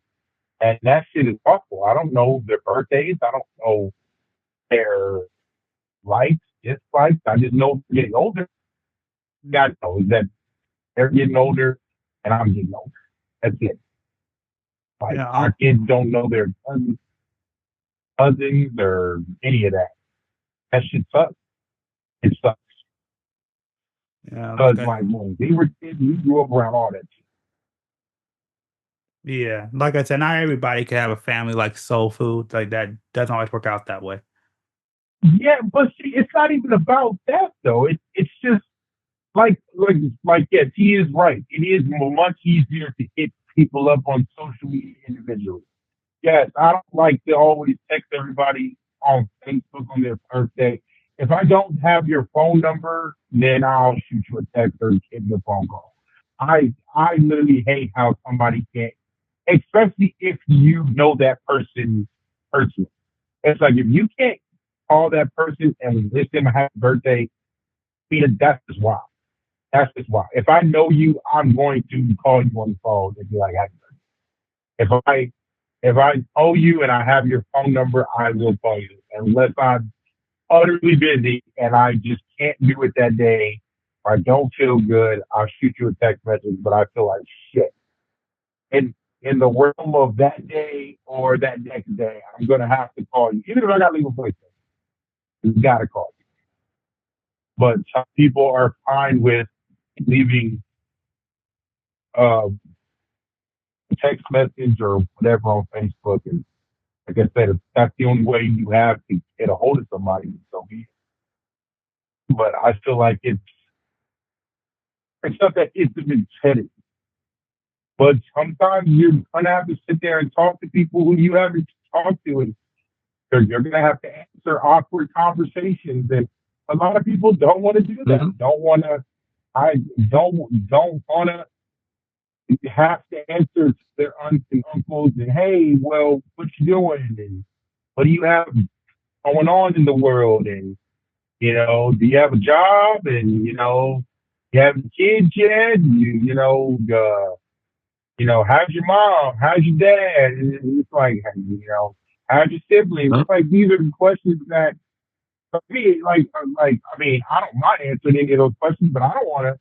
And that shit is awful. I don't know their birthdays. I don't know their likes, dislikes. I just know they're getting older. God knows that they're getting older and I'm getting older. That's it. Like
Yeah.
our kids don't know their cousins or any of that. That shit sucks. It sucks.
Yeah.
Because like when we were kids, we grew up around all that shit.
Yeah. Like I said, not everybody can have a family like soul food. Like that doesn't always work out that way.
Yeah, but see, it's not even about that though. It's just Yes, he is right. It is much easier to hit people up on social media individually. Yes, I don't like to always text everybody on Facebook on their birthday. If I don't have your phone number, then I'll shoot you a text or give you a phone call. I literally hate how somebody can't, especially if you know that person personally. It's like if you can't call that person and wish them a happy birthday, that's just wild. That's just wild. If I know you, I'm going to call you on the phone and be like, happy birthday. If I owe you and I have your phone number, I will call you. Unless I'm utterly busy and I just can't do it that day, or I don't feel good, I'll shoot you a text message, but I feel like shit. And in the realm of that day or that next day, I'm gonna have to call you. Even if I got legal voice, you gotta call you. But some people are fine with leaving uh, a text message or whatever on Facebook. And like I said, if that's the only way you have to get a hold of somebody, so be it. But I feel like it's not that intimate setting. But sometimes you're gonna have to sit there and talk to people who you haven't talked to, and you're gonna have to answer awkward conversations. And a lot of people don't want to do that.
Mm-hmm.
Don't want to. I don't want to have to answer to their aunts and uncles and hey, well, what you doing and what do you have going on in the world and do you have a job and you have kids yet? How's your mom? How's your dad? And it's like how's your siblings? It's like these are the questions that for me, I mean, I don't mind answering any of those questions, but I don't want to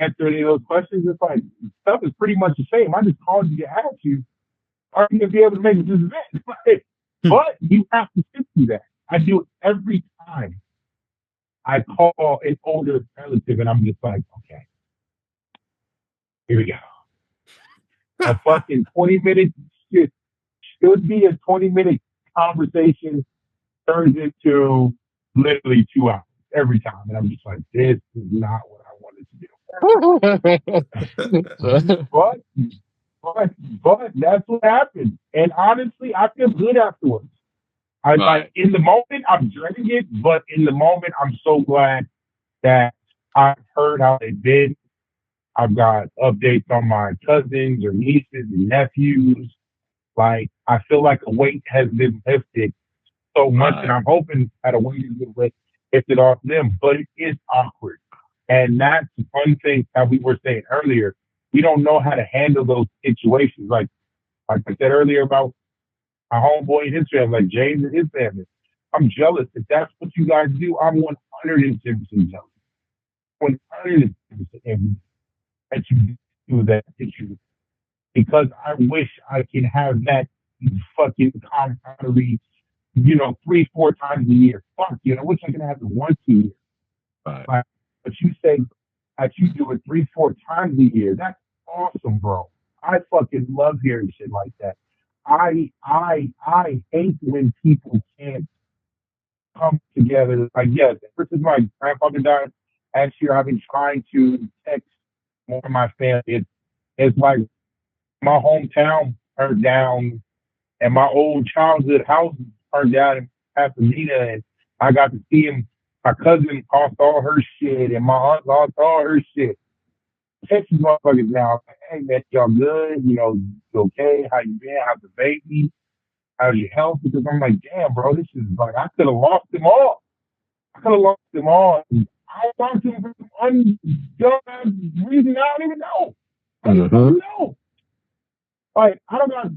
answer any of those questions. It's like stuff is pretty much the same. I just called you to ask you, are you gonna be able to make this event? But you have to sit through that. I do it every time I call an older relative, and I'm just like, okay, here we go. A fucking 20 minutes should be a 20-minute conversation turns into literally 2 hours every time, and I'm just like, this is not what I wanted to do. but that's what happened, and honestly, I feel good afterwards. Like in the moment, I'm dreading it, but in the moment, I'm so glad that I've heard how they've been. I've got updates on my cousins or nieces and nephews. Like I feel like a weight has been lifted so much, and I'm hoping that a weight has been lifted off them. But it is awkward, and that's one thing that we were saying earlier. We don't know how to handle those situations. Like I said earlier about my homeboy and his family, like James and his family. I'm jealous if that's what you guys do. I'm 110% jealous. 110% envious that you do that issue because I wish I could have that fucking camaraderie, 3-4 times a year. Fuck, I wish I could have it once a year. But you say that you do it 3-4 times a year. That's awesome, bro. I fucking love hearing shit like that. I hate when people can't come together. Like, yes, ever since my grandfather died last year, I've been trying to text more of my family. It's like my hometown burned down and my old childhood house burned down in Pasadena, and I got to see him. My cousin lost all her shit, and my aunt lost all her shit. Text these motherfuckers now. Hey man, y'all good? You okay? How you been? How's the baby? How's your health? Because I'm like, damn, bro, this is like I could have lost them all. I could have lost them all. I lost them for some undone reason I don't even know. I don't even know. Like I don't got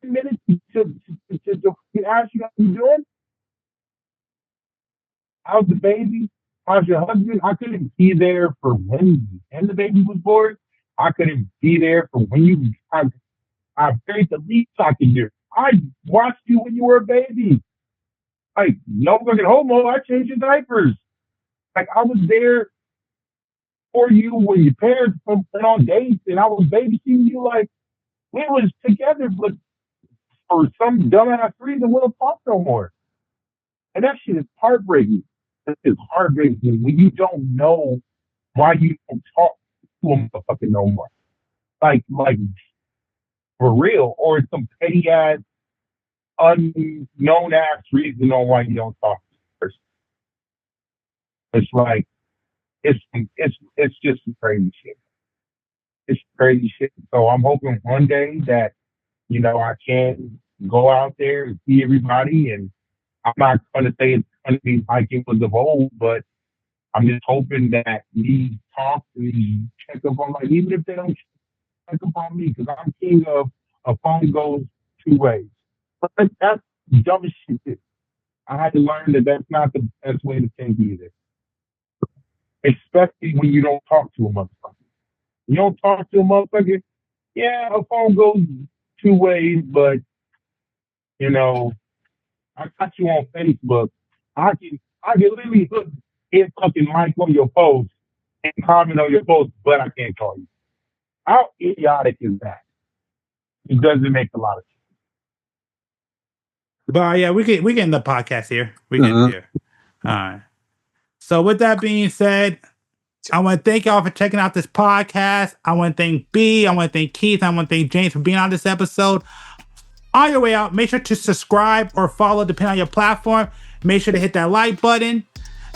minutes to ask you how you doing. How's the baby? How's your husband? I couldn't be there for when the baby was born. I couldn't be there for when you. I paid the least I could do. I watched you when you were a baby. Like, no fucking homo, I changed your diapers. Like, I was there for you when your parents went on dates and I was babysitting you. Like, we was together, but for some dumbass reason, we don't talk no more. And that shit is heartbreaking. That is heartbreaking when you don't know why you don't talk to a motherfucker no more. Like for real, or some petty ass, unknown ass reason on why you don't talk to the person. It's like it's just some crazy shit. It's crazy shit. So I'm hoping one day that, you know, I can go out there and see everybody, and I'm not gonna say it's gonna be like it was of old, but I'm just hoping that these talks and these check up on, like, even if they don't check up on me, because I'm king of a phone goes two ways. But that's dumb as shit. I had to learn that that's not the best way to think either. Especially when you don't talk to a motherfucker. You don't talk to a motherfucker, yeah, a phone goes two ways, but, you know, I got you on Facebook. I can literally hit fucking like on your post and comment on your post, but I can't call you. How idiotic is that? It doesn't make a lot of sense.
But yeah, we get the podcast here. We get here. All right. So with that being said, I want to thank y'all for checking out this podcast. I want to thank B. I want to thank Keith. I want to thank James for being on this episode. On your way out, make sure to subscribe or follow, depending on your platform. Make sure to hit that like button.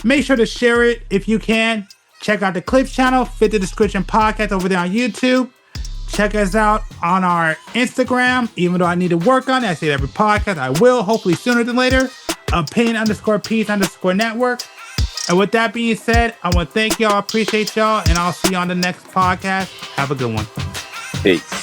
Make sure to share it if you can. Check out the Clips channel, Fit the Description Podcast over there on YouTube. Check us out on our Instagram. Even though I need to work on it, I say every podcast, I will, hopefully sooner than later. Opinion_Peace_Network. And with that being said, I want to thank y'all, appreciate y'all, and I'll see you on the next podcast. Have a good one.
Peace.